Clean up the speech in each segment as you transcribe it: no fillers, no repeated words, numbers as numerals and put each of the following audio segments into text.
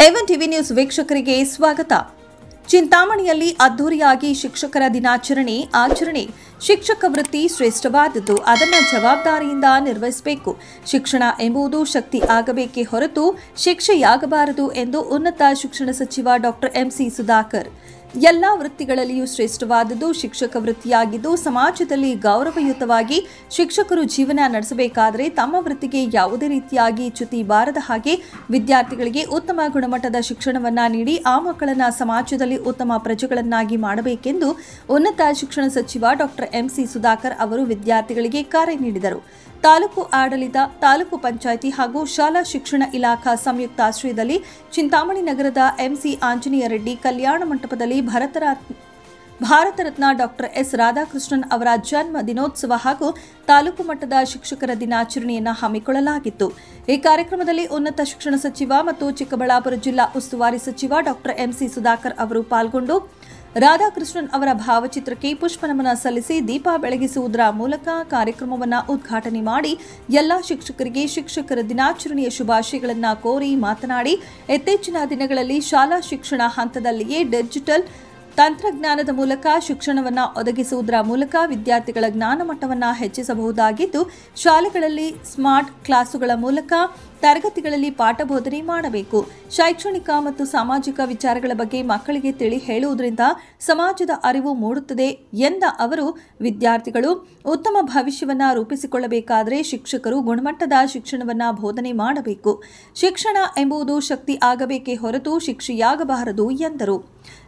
Heaven TV news ವೀಕ್ಷಕರಿಗೆ ಸ್ವಾಗತ. ಚಿಂತಾಮಣಿಯಲ್ಲಿ ಅದ್ದೂರಿಯಾಗಿ ಶಿಕ್ಷಕರ ದಿನಾಚರಣೆ ಆಚರಣೆ. ಶಿಕ್ಷಕ ವೃತ್ತಿ ಶ್ರೇಷ್ಠವಾದದ್ದು, ಅದನ್ನು ಜವಾಬ್ದಾರಿಯಿಂದ ನಿರ್ವಹಿಸಬೇಕು. ಶಿಕ್ಷಣ ಎಂಬುದು ಶಕ್ತಿ ಆಗಬೇಕೇ ಹೊರತು ಶಿಕ್ಷೆಯಾಗಬಾರದು ಎಂದು ಉನ್ನತ ಶಿಕ್ಷಣ ಸಚಿವ ಡಾಕ್ಟರ್ ಎಂಸಿ ಸುಧಾಕರ್. ಎಲ್ಲ ವೃತ್ತಿಗಳಲ್ಲಿಯೂ ಶ್ರೇಷ್ಠವಾದದ್ದು ಶಿಕ್ಷಕ ವೃತ್ತಿಯಾಗಿದ್ದು, ಸಮಾಜದಲ್ಲಿ ಗೌರವಯುತವಾಗಿ ಶಿಕ್ಷಕರು ಜೀವನ ನಡೆಸಬೇಕಾದರೆ ತಮ್ಮ ವೃತ್ತಿಗೆ ಯಾವುದೇ ರೀತಿಯಾಗಿ ಚ್ಯುತಿ ಬಾರದ ಹಾಗೆ ವಿದ್ಯಾರ್ಥಿಗಳಿಗೆ ಉತ್ತಮ ಗುಣಮಟ್ಟದ ಶಿಕ್ಷಣವನ್ನ ನೀಡಿ ಆ ಮಕ್ಕಳನ್ನ ಸಮಾಜದಲ್ಲಿ ಉತ್ತಮ ಪ್ರಜೆಗಳನ್ನಾಗಿ ಮಾಡಬೇಕೆಂದು ಉನ್ನತ ಶಿಕ್ಷಣ ಸಚಿವ ಡಾಕ್ಟರ್ ಎಂಸಿ ಸುಧಾಕರ್ ಅವರು ವಿದ್ಯಾರ್ಥಿಗಳಿಗೆ ಕರೆ ನೀಡಿದರು. ತಾಲೂಕು ಆಡಳಿತ, ತಾಲೂಕು ಪಂಚಾಯಿತಿ ಹಾಗೂ ಶಾಲಾ ಶಿಕ್ಷಣ ಇಲಾಖಾ ಸಂಯುಕ್ತಾಶ್ರಯದಲ್ಲಿ ಚಿಂತಾಮಣಿ ನಗರದ ಎಂಸಿ ಆಂಜನೇಯ ರೆಡ್ಡಿ ಕಲ್ಯಾಣ ಮಂಟಪದಲ್ಲಿ ಭಾರತ ರತ್ನ ಡಾಕ್ಟರ್ ಎಸ್ ರಾಧಾಕೃಷ್ಣನ್ ಅವರ ಜನ್ಮ ದಿನೋತ್ಸವ ಹಾಗೂ ತಾಲೂಕು ಮಟ್ಟದ ಶಿಕ್ಷಕರ ದಿನಾಚರಣೆಯನ್ನು ಹಮ್ಮಿಕೊಳ್ಳಲಾಗಿತ್ತು. ಈ ಕಾರ್ಯಕ್ರಮದಲ್ಲಿ ಉನ್ನತ ಶಿಕ್ಷಣ ಸಚಿವ ಮತ್ತು ಚಿಕ್ಕಬಳ್ಳಾಪುರ ಜಿಲ್ಲಾ ಉಸ್ತುವಾರಿ ಸಚಿವ ಡಾಕ್ಟರ್ ಎಂಸಿ ಸುಧಾಕರ್ ಅವರು ಪಾಲ್ಗೊಂಡು ರಾಧಾಕೃಷ್ಣನ್ ಅವರ ಭಾವಚಿತ್ರಕ್ಕೆ ಪುಷ್ಪನಮನ ಸಲ್ಲಿಸಿ ದೀಪ ಬೆಳಗಿಸುವುದರ ಮೂಲಕ ಕಾರ್ಯಕ್ರಮವನ್ನು ಉದ್ಘಾಟನೆ ಮಾಡಿ ಎಲ್ಲ ಶಿಕ್ಷಕರಿಗೆ ಶಿಕ್ಷಕರ ದಿನಾಚರಣೆಯ ಶುಭಾಶಯಗಳನ್ನು ಕೋರಿ ಮಾತನಾಡಿ, ಇತ್ತೀಚಿನ ದಿನಗಳಲ್ಲಿ ಶಾಲಾ ಶಿಕ್ಷಣ ಹಂತದಲ್ಲಿಯೇ ಡಿಜಿಟಲ್ ತಂತ್ರಜ್ಞಾನದ ಮೂಲಕ ಶಿಕ್ಷಣವನ್ನು ಒದಗಿಸುವುದರ ಮೂಲಕ ವಿದ್ಯಾರ್ಥಿಗಳ ಜ್ಞಾನ ಮಟ್ಟವನ್ನು ಹೆಚ್ಚಿಸಬಹುದಾಗಿದ್ದು, ಶಾಲೆಗಳಲ್ಲಿ ಸ್ಮಾರ್ಟ್ ಕ್ಲಾಸುಗಳ ಮೂಲಕ ತರಗತಿಗಳಲ್ಲಿ ಪಾಠ ಬೋಧನೆ ಮಾಡಬೇಕು. ಶೈಕ್ಷಣಿಕ ಮತ್ತು ಸಾಮಾಜಿಕ ವಿಚಾರಗಳ ಬಗ್ಗೆ ಮಕ್ಕಳಿಗೆ ತಿಳಿ ಹೇಳುವುದರಿಂದ ಸಮಾಜದ ಅರಿವು ಮೂಡುತ್ತದೆ ಎಂದ ಅವರು, ವಿದ್ಯಾರ್ಥಿಗಳು ಉತ್ತಮ ಭವಿಷ್ಯವನ್ನು ರೂಪಿಸಿಕೊಳ್ಳಬೇಕಾದರೆ ಶಿಕ್ಷಕರು ಗುಣಮಟ್ಟದ ಶಿಕ್ಷಣವನ್ನು ಬೋಧನೆ ಮಾಡಬೇಕು. ಶಿಕ್ಷಣ ಎಂಬುದು ಶಕ್ತಿ ಆಗಬೇಕೇ ಹೊರತು ಶಿಕ್ಷೆಯಾಗಬಾರದು ಎಂದರು.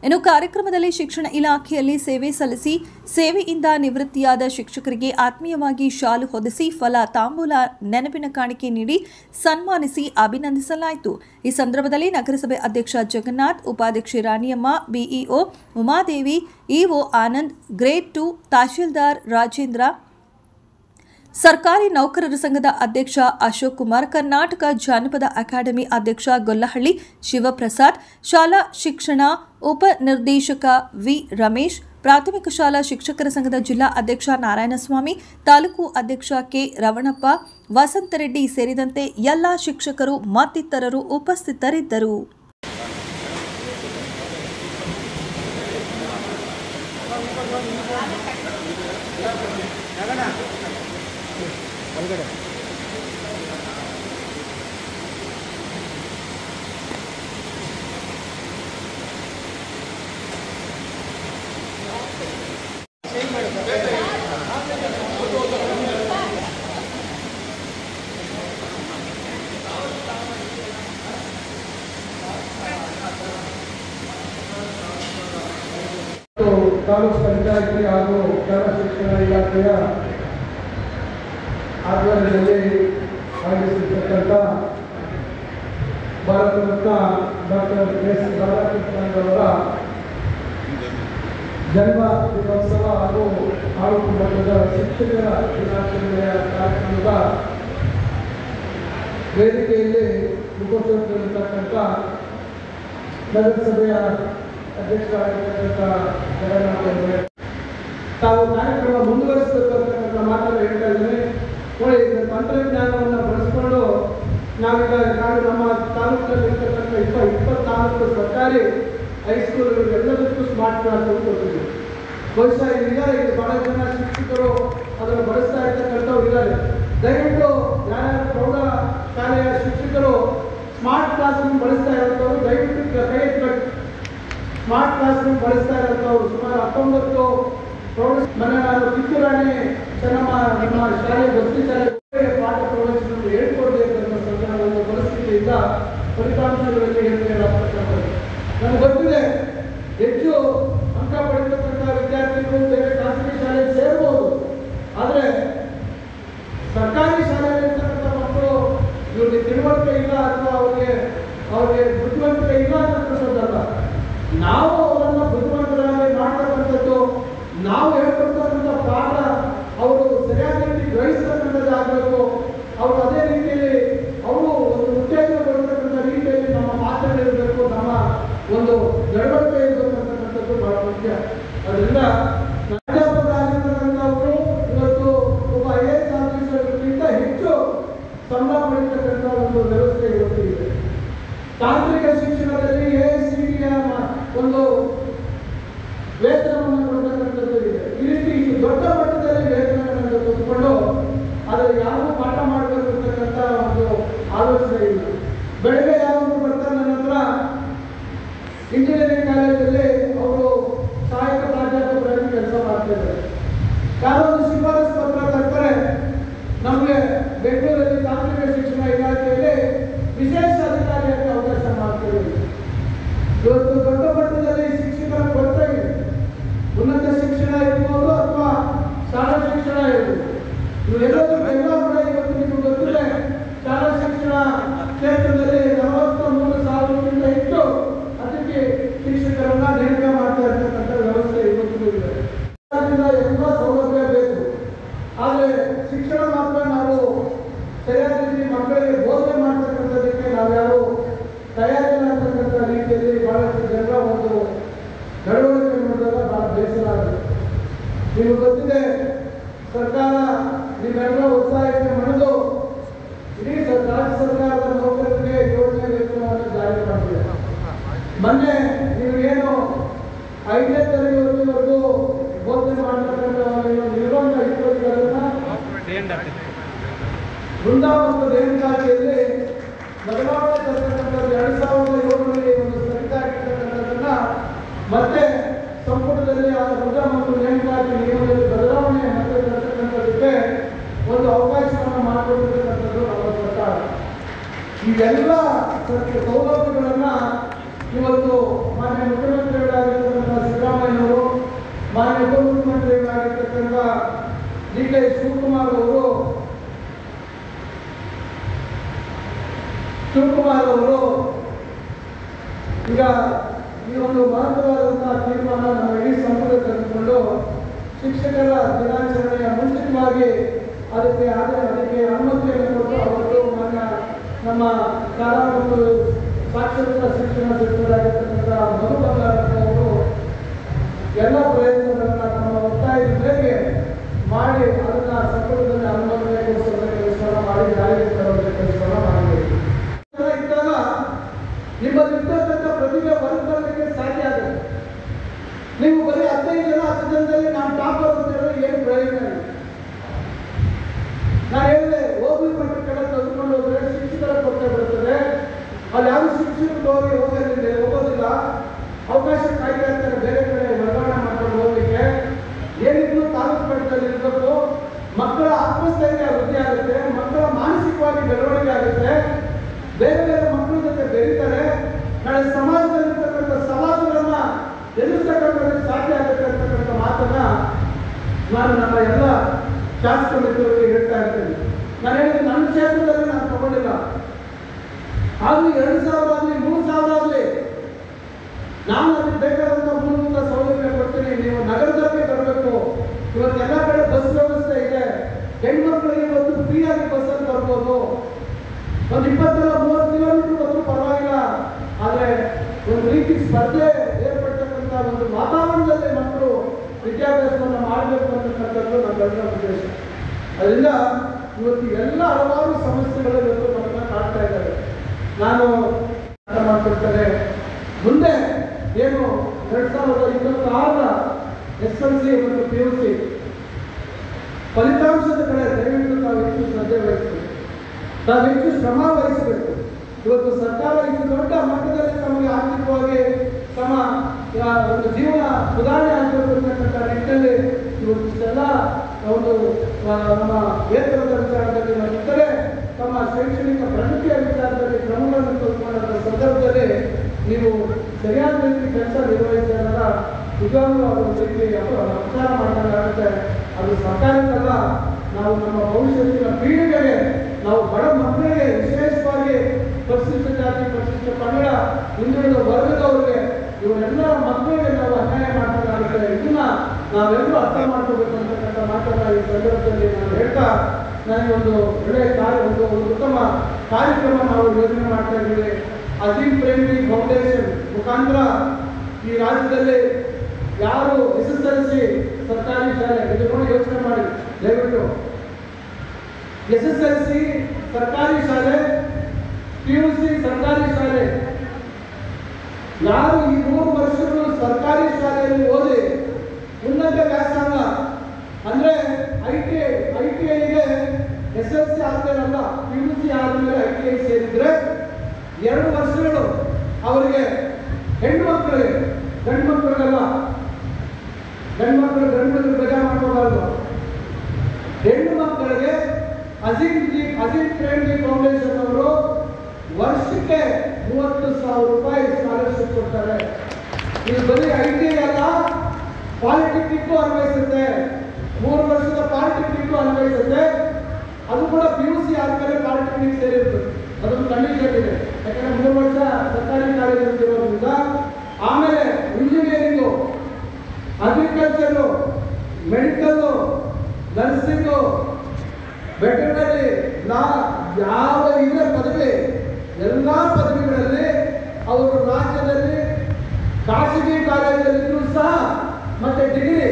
ಇನ್ನು ಕಾರ್ಯಕ್ರಮದಲ್ಲಿ ಶಿಕ್ಷಣ ಇಲಾಖೆಯಲ್ಲಿ ಸೇವೆ ಸಲ್ಲಿಸಿ ಸೇವೆಯಿಂದ ನಿವೃತ್ತಿಯಾದ ಶಿಕ್ಷಕರಿಗೆ ಆತ್ಮೀಯವಾಗಿ ಶಾಲು ಹೊದಿಸಿ ಫಲ ತಾಂಬೂಲ ನೆನಪಿನ ಕಾಣಿಕೆ ನೀಡಿ ಸನ್ಮಾನಿಸಿ ಅಭಿನಂದಿಸಲಾಯಿತು. ಈ ಸಂದರ್ಭದಲ್ಲಿ ನಗರಸಭೆ ಅಧ್ಯಕ್ಷ ಜಗನ್ನಾಥ್, ಉಪಾಧ್ಯಕ್ಷೆ Raniyamma, BEO Umadevi, EO Anand, grade 2 tahsildar Rajendra, ಸರ್ಕಾರಿ ನೌಕರರ ಸಂಘದ ಅಧ್ಯಕ್ಷ ಅಶೋಕ್ ಕುಮಾರ್, ಕರ್ನಾಟಕ ಜಾನಪದ ಅಕಾಡೆಮಿ ಅಧ್ಯಕ್ಷ ಗೊಲ್ಲಹಳ್ಳಿ ಶಿವಪ್ರಸಾದ್, ಶಾಲಾ ಶಿಕ್ಷಣ ಉಪ ನಿರ್ದೇಶಕ ವಿ ರಮೇಶ್, ಪ್ರಾಥಮಿಕ ಶಾಲಾ ಶಿಕ್ಷಕರ ಸಂಘದ ಜಿಲ್ಲಾ ಅಧ್ಯಕ್ಷ ನಾರಾಯಣಸ್ವಾಮಿ, ತಾಲೂಕು ಅಧ್ಯಕ್ಷ ಕೆ ರವಣಪ್ಪ, ವಸಂತರೆಡ್ಡಿ ಸೇರಿದಂತೆ ಎಲ್ಲ ಶಿಕ್ಷಕರು ಮತ್ತಿತರರು ಉಪಸ್ಥಿತರಿದ್ದರು. ತಾಲೂಕು ಪಂಚಾಯಿತಿ ಹಾಗೂ ಶಾಲಾ ಶಿಕ್ಷಣ ಇಲಾಖೆಯ ಆಧ್ವರ್ಯದಲ್ಲಿ ಆಯೋಜಿಸಿರ್ತಕ್ಕಂಥ ಭಾರತ ರತ್ನ ಡಾಕ್ಟರ್ ಎಸ್ ರಾಧಾಕೃಷ್ಣನ್ ಅವರ ಜನ್ಮ ದಿನೋತ್ಸವ ಹಾಗೂ ತಾಲೂಕು ಮಟ್ಟದ ಶಿಕ್ಷಕರ ದಿನಾಚರಣೆಯ ಕಾರ್ಯಕ್ರಮದ ವೇದಿಕೆಯಲ್ಲಿ ಉಪಸ್ಥಿತರಿರತಕ್ಕಂಥ ನಗರಸಭೆಯ ಅಧ್ಯಕ್ಷರಾಗಿರ್ತಕ್ಕಂಥ ಜಗನ್ನಾಥ್ ಅವರೇ, ತಾವು ಕಾರ್ಯಕ್ರಮ ಮುಂದುವರಿಸಬೇಕು ಅಂತಕ್ಕಂಥ ಮಾತನ್ನು ಹೇಳ್ತಾ ಇದ್ದೇನೆ. ನೋಡಿ, ತಂತ್ರಜ್ಞಾನವನ್ನು ಬಳಸಿಕೊಂಡು ನಾವೀಗ ನಮ್ಮ ತಾಲೂಕಿನಲ್ಲಿ ಇರ್ತಕ್ಕಂಥ 24 ಸರ್ಕಾರಿ ಹೈಸ್ಕೂಲ್ಗಳಿಗೆಲ್ಲದಕ್ಕೂ ಸ್ಮಾರ್ಟ್ ಕ್ಲಾಸ್ ಕೊಡ್ತಿದ್ದೀವಿ. ಬಹುಶಃ ಇಲ್ಲಿದ್ದಾರೆ, ಇಲ್ಲಿ ಬಹಳ ಜನ ಶಿಕ್ಷಕರು ಅದನ್ನು ಬಳಸ್ತಾ ಇರ್ತಕ್ಕಂಥವ್ರು ಇದ್ದಾರೆ. ದಯವಿಟ್ಟು ಯಾರ್ಯಾರು ಪ್ರೌಢ ಶಾಲೆಯ ಶಿಕ್ಷಕರು ಸ್ಮಾರ್ಟ್ ಕ್ಲಾಸ್ ರೂಮ್ ಬಳಸ್ತಾ ಇರೋಂಥವ್ರು ದಯವಿಟ್ಟು ಕೈ ಎತ್ತಬೇಕು. ಸ್ಮಾರ್ಟ್ ಕ್ಲಾಸ್ ರೂಮ್ ಬಳಸ್ತಾ ಇರೋಂಥವ್ರು ಸುಮಾರು 19 ಪ್ರೌಢ ನಾನು ಕಿತ್ತೂರಾಣಿ ನಮ್ಮ ಶಾಲೆ ಬಸ್ತಿ ಶಾಲೆ ಪಾಠ ಪ್ರವಚನವನ್ನು ಹೇಳ್ಕೊಡ್ಬೇಕಂತ ಒಂದು ಪರಿಸ್ಥಿತಿಯಿಂದ ಫಲಿತಾಂಶಗಳಲ್ಲಿ ಹೇಳ್ತಕ್ಕಂಥದ್ದು ನಮ್ಗೆ ಗೊತ್ತಿದೆ. ಹೆಚ್ಚು ಅಂಕ ಪಡೆಯತಕ್ಕಂಥ ವಿದ್ಯಾರ್ಥಿಗಳು ಬೇರೆ ಖಾಸಗಿ ಶಾಲೆಗೆ ಸೇರ್ಬೋದು, ಆದರೆ ಸರ್ಕಾರಿ ಶಾಲೆಯಲ್ಲಿರ್ತಕ್ಕಂಥ ಮಕ್ಕಳು ಇವ್ರಿಗೆ ತಿಳುವಳಿಕೆ ಇಲ್ಲ ಅಥವಾ ಅವ್ರಿಗೆ ಬುದ್ಧಿವಂತಿಕೆ ಇಲ್ಲ ಅಂತಕ್ಕಂಥದ್ದಲ್ಲ. ನಾವು ಅವರನ್ನು ಬುದ್ಧಿವಂತರಾಗಿ ಮಾಡ್ತಕ್ಕಂಥದ್ದು, ನಾವು ಹೇಳ್ಕೊಡ್ತಕ್ಕಂಥ ಪಾಠ ಅವರು ಸರಿಯಾದ ರೀತಿ ಗ್ರಹಿಸ್ತಕ್ಕಂಥದ್ದಾಗಬೇಕು. ಅವರು ಅದೇ ರೀತಿಯಲ್ಲಿ ಅವರು ಒಂದು ಉತ್ತೇಜನ ಕೊಡ್ತಕ್ಕಂಥ ರೀತಿಯಲ್ಲಿ ನಮ್ಮ ಮಾತನಾಡಿರಬೇಕು, ನಮ್ಮ ಒಂದು ನಡವಳಿಕೆ ಇರಬೇಕು ಅಂತಕ್ಕಂಥದ್ದು ಬಹಳ ಮುಖ್ಯ. ಅದರಿಂದ ಅಧ್ಯಾಪಕರಾಗಿರ್ತಕ್ಕಂಥವರು ಇವತ್ತು ಒಬ್ಬ IAS ಆಫೀಸರ್ಗಿಂತ ಹೆಚ್ಚು ಸಂಬಳ ಪಡಿತಕ್ಕಂಥ ಒಂದು ವ್ಯವಸ್ಥೆ ಇವತ್ತು ಇದೆ. ತಾಂತ್ರಿಕ ಶಿಕ್ಷಣ ಸರ್ಕಾರದಿಂದ ಎಲ್ಲ ಸೌಲಭ್ಯ ಬೇಕು. ಆದರೆ ಶಿಕ್ಷಣ ಮಾತ್ರ ನಾವು ಸರಿಯಾದ ರೀತಿ ಮಕ್ಕಳಿಗೆ ಬೋಧನೆ ಮಾಡ್ತಕ್ಕಂಥದ್ದಕ್ಕೆ ನಾವ್ಯಾರು ತಯಾರಿಲ್ಲ ಅಂತಕ್ಕಂಥ ರೀತಿಯಲ್ಲಿ ಬಹಳಷ್ಟು ಜನರ ಒಂದು ನಡವಳಿಕೆ ನೋಡಿದಾಗ ಬಹಳ ಬೇಸರ ಆಗುತ್ತೆ. ನಿಮಗೆ ಗೊತ್ತಿದೆ, ಸರ್ಕಾರ ನಿಮ್ಮೆಲ್ಲ ಒತ್ತಾಯಕ್ಕೆ ಮಣಿದು ಇಡೀ ರಾಜ್ಯ ಸರ್ಕಾರದ ನೌಕರರಿಗೆ 7ನೇ ವೇತನವನ್ನು ಜಾರಿ ಮಾಡಿದೆ. ಮೊನ್ನೆ ನೀವೇನು 5ನೇ ತರಗತಿವರೆಗೂ ಬೋಧನೆ ಮಾಡತಕ್ಕಂಥ ನಿರ್ಬಂಧ ಇಟ್ಕೊಂಡಿರೋದನ್ನ ಬೃಂದಾವನ ನೇಮಕಾತಿಯಲ್ಲಿ ಬದಲಾವಣೆ ತರತಕ್ಕಂಥದ್ದು 2007ರಲ್ಲಿ ಒಂದು ಸ್ಥಗಿತ ಆಗಿರ್ತಕ್ಕಂಥದ್ದನ್ನ ಮತ್ತೆ ಸಂಪುಟದಲ್ಲಿ ಆ ವೃಂದ ಮತ್ತು ನೇಮಕಾತಿ ನಿಯಮದಲ್ಲಿ ಬದಲಾವಣೆ ಮತ್ತೆ ತರತಕ್ಕಂಥದ್ದಕ್ಕೆ ಒಂದು ಅವಕಾಶವನ್ನು ಮಾಡಿಕೊಟ್ಟಿರ್ತಕ್ಕಂಥದ್ದು ನಮ್ಮ ಸರ್ಕಾರ. ಇವೆಲ್ಲ ಸೌಲಭ್ಯಗಳನ್ನ ಇವತ್ತು ಮಾನ್ಯ ಮುಖ್ಯಮಂತ್ರಿಗಳಾಗಿರ್ತಕ್ಕಂಥ ಸಿದ್ದರಾಮಯ್ಯನವರು, ಮಾನ್ಯ ಉಪಮುಖ್ಯಮಂತ್ರಿಗಳಾಗಿರ್ತಕ್ಕಂಥ DK ಶಿವಕುಮಾರ್ ಅವರು ಈಗ ಈ ಒಂದು ಮಹತ್ವವಾದಂತಹ ತೀರ್ಮಾನ ನಮ್ಮ ಇಡೀ ಸಂಪುಟ ತೆಗೆದುಕೊಂಡು ಶಿಕ್ಷಕರ ದಿನಾಚರಣೆಯ ಮುಂಚಿತವಾಗಿ ಅದಕ್ಕೆ ಅನುಮತಿಯನ್ನು ಕೊಟ್ಟು ಅವರು ಮಾನ್ಯ ನಮ್ಮ ಶಾಲಾ ಮತ್ತು ಸಾಕ್ಷರತಾ ಶಿಕ್ಷಣ ಸಚಿವರಾಗಿರ್ತಕ್ಕಂಥ ಮಧು ಬಂಗಾರಪ್ಪ ಅವರು ಎಲ್ಲ ಪ್ರಯತ್ನಗಳನ್ನ ನಮ್ಮ ಒತ್ತಾಯದ ಮೇರೆಗೆ ಮಾಡಿ ಅದನ್ನ ಸಂಪುಟದಲ್ಲಿ ಅನುಮೋದನೆಗೋಸ್ಕರ ಕೆಲಸವನ್ನು ಮಾಡಿ ಜಾರಿಗೆ ತರುವಂತ ಕೆಲಸವನ್ನು ಮಾಡಬೇಕು. ಇದ್ದಾಗ ನಿಮ್ಮಲ್ಲಿರ್ತಕ್ಕಂಥ ಪ್ರತಿಭೆ ಹೊರತರಲಿಕ್ಕೆ ಸಾಧ್ಯ ಆಗುತ್ತೆ. ನೀವು ಬರೀ 15 ಜನ 10 ಜನದಲ್ಲಿ ನಾನು ಟಾಪರ್ ಅಂತ ಹೇಳಿದ್ರೆ ಏನು ಪ್ರಯೋಜನ ಇಲ್ಲ. ನಾನು ಹೇಳಿದೆ, ಹೋಗಿ ಮಟ್ಟಕ್ಕೆಲ್ಲ ತೆಗೆದುಕೊಂಡು ಹೋದ್ರೆ ಶಿಕ್ಷಕರ ಕೊರತೆ ಬರುತ್ತದೆ. ಅಲ್ಲಿ ಯಾರು ಶಿಕ್ಷಕರು ಹೋಗೋದಿಲ್ಲ, ಅವಕಾಶ ಕಾಯ್ತಾ ಇರ್ತಾರೆ ಬೇರೆ ಕಡೆ ವರ್ಗಾವಣೆ ಮಾಡ್ಕೊಂಡು ಹೋಗ್ಲಿಕ್ಕೆ. ಏನಿದ್ರು ತಾಲೂಕು ಮಟ್ಟದಲ್ಲಿ ಇರಬೇಕು. ಮಕ್ಕಳ ಆತ್ಮಸ್ಥೈರ್ಯ ವೃದ್ಧಿ ಆಗುತ್ತೆ, ಮಕ್ಕಳ ಮಾನಸಿಕವಾಗಿ ಬೆಳವಣಿಗೆ ಆಗುತ್ತೆ, ಬೇರೆ ಬೇರೆ ಮಕ್ಕಳ ಜೊತೆ ಬೆರೀತಾರೆ, ನಾಳೆ ಸಮಾಜದಲ್ಲಿರ್ತಕ್ಕಂಥ ಸವಾಲುಗಳನ್ನ ಎದುರಿಸತಕ್ಕಂಥದ್ದು ಸಾಧ್ಯ ಆಗುತ್ತೆ ಅಂತಕ್ಕಂಥ ಮಾತನ್ನ ನಾನು ನಮ್ಮ ಎಲ್ಲ ಶಾಸಕ ಮಿತ್ರರಿಗೆ ಹೇಳ್ತಾ ಇರ್ತೇನೆ. ನಾನು ಹೇಳಿದ್ರೆ ನನ್ನ ಕ್ಷೇತ್ರದಲ್ಲಿ ನಾನು ತಗೊಂಡಿಲ್ಲ, ಆದ್ರೂ 2000 ಆಗಲಿ 3000 ಆಗಲಿ ನಾನು ಅದಕ್ಕೆ ಬೇಕಾದಂಥ ಮೂಲಭೂತ ಸೌಲಭ್ಯ ಕೊಡ್ತೀನಿ. ನೀವು ನಗರದಕ್ಕೆ ಬರಬೇಕು. ಇವತ್ತೆಲ್ಲ ಕಡೆ ಬಸ್ ವ್ಯವಸ್ಥೆ ಇದೆ. ಹೆಣ್ಮಕ್ಳಿಗೆ ಇವತ್ತು ಫ್ರೀಯಾಗಿ ಬಸ್ಸಲ್ಲಿ ಬರ್ಬೋದು. ಒಂದು 20-30 ಕಿಲೋಮೀಟರ್ ಬಂದರೂ ಪರವಾಗಿಲ್ಲ. ಆದರೆ ಒಂದು ರೀತಿ ಸ್ಪರ್ಧೆ ಏರ್ಪಡ್ತಕ್ಕಂಥ ಒಂದು ವಾತಾವರಣದಲ್ಲಿ ಮಕ್ಕಳು ವಿದ್ಯಾಭ್ಯಾಸವನ್ನು ಮಾಡಬೇಕು ಅಂತಕ್ಕಂಥದ್ದು ನಮ್ಮೆಲ್ಲರ ಉದ್ದೇಶ. ಅದರಿಂದ ಇವತ್ತು ಎಲ್ಲ ಹಲವಾರು ಸಮಸ್ಯೆಗಳು ಇವತ್ತು ನಮ್ಮನ್ನ ಕಾಡ್ತಾ ಇದ್ದಾರೆ. ನಾನು ಅರ್ಥ ಮಾಡ್ಕೊಳ್ತೇನೆ, ಮುಂದೆ ಏನು 2026ರ SSLC ಮತ್ತು PUC ಫಲಿತಾಂಶದ ಕಡೆ ದಯವಿಟ್ಟು ನಾವು ಹೆಚ್ಚು ಶ್ರದ್ಧೆ ವಹಿಸಬೇಕು, ನಾವು ಹೆಚ್ಚು ಶ್ರಮ ವಹಿಸಬೇಕು. ಇವತ್ತು ಸರ್ಕಾರ ಇಷ್ಟು ದೊಡ್ಡ ಮಟ್ಟದಲ್ಲಿ ನಮಗೆ ಆರ್ಥಿಕವಾಗಿ ತಮ್ಮ ಒಂದು ಜೀವನ ಸುಧಾರಣೆ ಆಗಬೇಕು ಅಂತಕ್ಕಂಥ ನಿಟ್ಟಿನಲ್ಲಿ ಇವತ್ತು ಇಷ್ಟೆಲ್ಲ ಒಂದು ನಮ್ಮ ವೇತನದ ವಿಚಾರದಲ್ಲಿ ಇದ್ದರೆ ತಮ್ಮ ಶೈಕ್ಷಣಿಕ ಪ್ರಗತಿಯ ವಿಚಾರದಲ್ಲಿ ಕ್ರಮಗಳನ್ನು ತೆಗೆದುಕೊಂಡ ಸಂದರ್ಭದಲ್ಲಿ ನೀವು ಸರಿಯಾದ ರೀತಿ ಕೆಲಸ ನಿರ್ವಹಿಸಿದಾಗ ನಿಜವಾಗ್ಲೂ ಅದೊಂದು ರೀತಿ ಅಪಚಾರ ಮಾಡಿದಂಗಾಗುತ್ತೆ. ಅದು ಸರ್ಕಾರಕ್ಕಲ್ಲ, ನಾವು ನಮ್ಮ ಭವಿಷ್ಯತ್ತಿನ ಪೀಳಿಗೆಗೆ, ನಾವು ಬಡ ಮಕ್ಕಳಿಗೆ, ವಿಶೇಷವಾಗಿ ಪರಿಶಿಷ್ಟ ಜಾತಿ, ಪರಿಶಿಷ್ಟ ಪಂಗಡ, ಹಿಂದುಳಿದ ವರ್ಗದವರಿಗೆ, ಇವರೆಲ್ಲ ಮಕ್ಕಳಿಗೆ ನಾವು ಅನ್ಯಾಯ ಮಾಡಬೇಕಾಗುತ್ತೆ. ಇದನ್ನ ನಾವೆಲ್ಲರೂ ಅರ್ಥ ಮಾಡ್ಕೋಬೇಕು ಅಂತಕ್ಕಂಥ ಮಾತನ್ನ ಈ ಸಂದರ್ಭದಲ್ಲಿ ನಾನು ಹೇಳ್ತಾ, ನನಗೊಂದು ಒಳ್ಳೆಯ ಒಂದು ಉತ್ತಮ ಕಾರ್ಯಕ್ರಮ ನಾವು ಯೋಜನೆ ಮಾಡ್ತಾ ಇದ್ದೀವಿ. ಅಜೀಂ ಪ್ರೇಮ್ಜಿ ಫೌಂಡೇಶನ್ ಮುಖಾಂತರ ಈ ರಾಜ್ಯದಲ್ಲಿ ಯಾರು SSLC ಸರ್ಕಾರಿ ಶಾಲೆ, ಇದು ನೋಡಿ ಯೋಚನೆ ಮಾಡಿ ದಯವಿಟ್ಟು, SSLC ಸರ್ಕಾರಿ ಶಾಲೆ, PUC ಸರ್ಕಾರಿ ಶಾಲೆ, ಯಾರು ಈ 3 ವರ್ಷಗಳು ಸರ್ಕಾರಿ ಶಾಲೆಯಲ್ಲಿ ಓದಿ ಉನ್ನತ ವ್ಯಾಸಂಗ ಅಂದ್ರೆ ITIಗೆ SSLC ಆದ್ಮೇಲಲ್ಲ, PUC ಆದ್ಮೇಲೆ ITI ಸೇರಿದ್ರೆ 2 ವರ್ಷಗಳು ಅವರಿಗೆ ಹೆಣ್ಣು ಮಕ್ಕಳಿಗೆ, ಗಂಡು ಮಕ್ಕಳಿಗಲ್ಲ, ಗಂಡು ಮಕ್ಕಳು ಬೇಜಾರು ಮಾಡ್ಕೋಬಾರ್ದು, ಹೆಣ್ಣು ಮಕ್ಕಳಿಗೆ ಅಜೀಂ ಪ್ರೇಮ್ಜಿ ಫೌಂಡೇಶನ್ ಅವರು ವರ್ಷಕ್ಕೆ 30,000 ರೂಪಾಯಿ ಸ್ಕಾಲರ್ಶಿಪ್ ಕೊಡ್ತಾರೆ. ಇದು ಬರೀ ITI ಅಲ್ಲ, ಪಾಲಿಟೆಕ್ನಿಕ್ ಅನ್ವಯಿಸುತ್ತೆ, 3 ವರ್ಷದ ಪಾಲಿಟೆಕ್ನಿಕ್ ಅನ್ವಯಿಸುತ್ತೆ. ಅದು ಕೂಡ PUC ಆದ್ಮೇಲೆ ಪಾಲಿಟೆಕ್ನಿಕ್ ಸೇರಿರ್ತದೆ, ಅದೊಂದು ಕಂಡೀಷನ್ ಇದೆ. ಯಾಕಂದ್ರೆ 3 ವರ್ಷ ಸರ್ಕಾರಿ ಕಾಲೇಜು ಇರೋದ್ರಿಂದ. ಆಮೇಲೆ engineering, agriculture, medical, nursing, veterinary, law, ಯಾವ ಇದೆ ಪದವಿ, ಎಲ್ಲ ಪದವಿಗಳಲ್ಲಿ ಅವರು ರಾಜ್ಯದಲ್ಲಿ ಖಾಸಗಿ ಕಾಲೇಜಲ್ಲಿದ್ದರೂ ಸಹ ಮತ್ತೆ ಡಿಗ್ರಿ,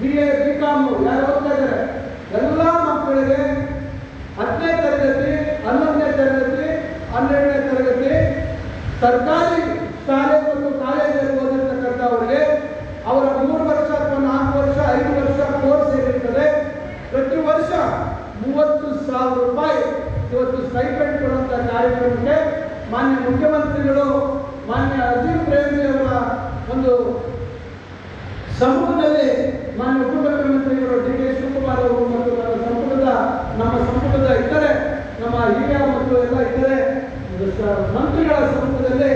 BA, BCom ಯಾರು ಓದ್ತಾ ಇದ್ದಾರೆ ಎಲ್ಲ ಮಕ್ಕಳಿಗೆ 10ನೇ ತರಗತಿ, 11ನೇ ತರಗತಿ, 12ನೇ ತರಗತಿ ಸರ್ಕಾರಿ ಶಾಲೆ ಮತ್ತು ಕಾಲೇಜಲ್ಲಿ ಓದಿರ್ತಕ್ಕಂಥವರಿಗೆ ಅವರ 3 ವರ್ಷ ಅಥವಾ 4 ವರ್ಷ 5 ವರ್ಷ ಕೋರ್ಸ್ ಏನಿರ್ತದೆ, ಪ್ರತಿ ವರ್ಷ 30,000 ರೂಪಾಯಿ ಇವತ್ತು ಸ್ಟೈಪೆಂಡ್ ಕೊಡುವಂಥ ಕಾರ್ಯಕ್ರಮಕ್ಕೆ ಮಾನ್ಯ ಮುಖ್ಯಮಂತ್ರಿಗಳು, ಮಾನ್ಯ ಅಜೀಂ ಪ್ರೇಮಿ ಅವರ ಒಂದು ಸಮ್ಮುಖದಲ್ಲಿ ಮಾನ್ಯ ಉಪಮುಖ್ಯಮಂತ್ರಿಗಳು DK ಶಿವಕುಮಾರ್ ಅವರು ಮತ್ತು ನಮ್ಮ ಸಂಪುಟದ ಇತರೆ ನಮ್ಮ ಹಿರಿಯ ಮತ್ತು ಎಲ್ಲ ಇತರೆ ಮಂತ್ರಿಗಳ ಸಮ್ಮುಖದಲ್ಲಿ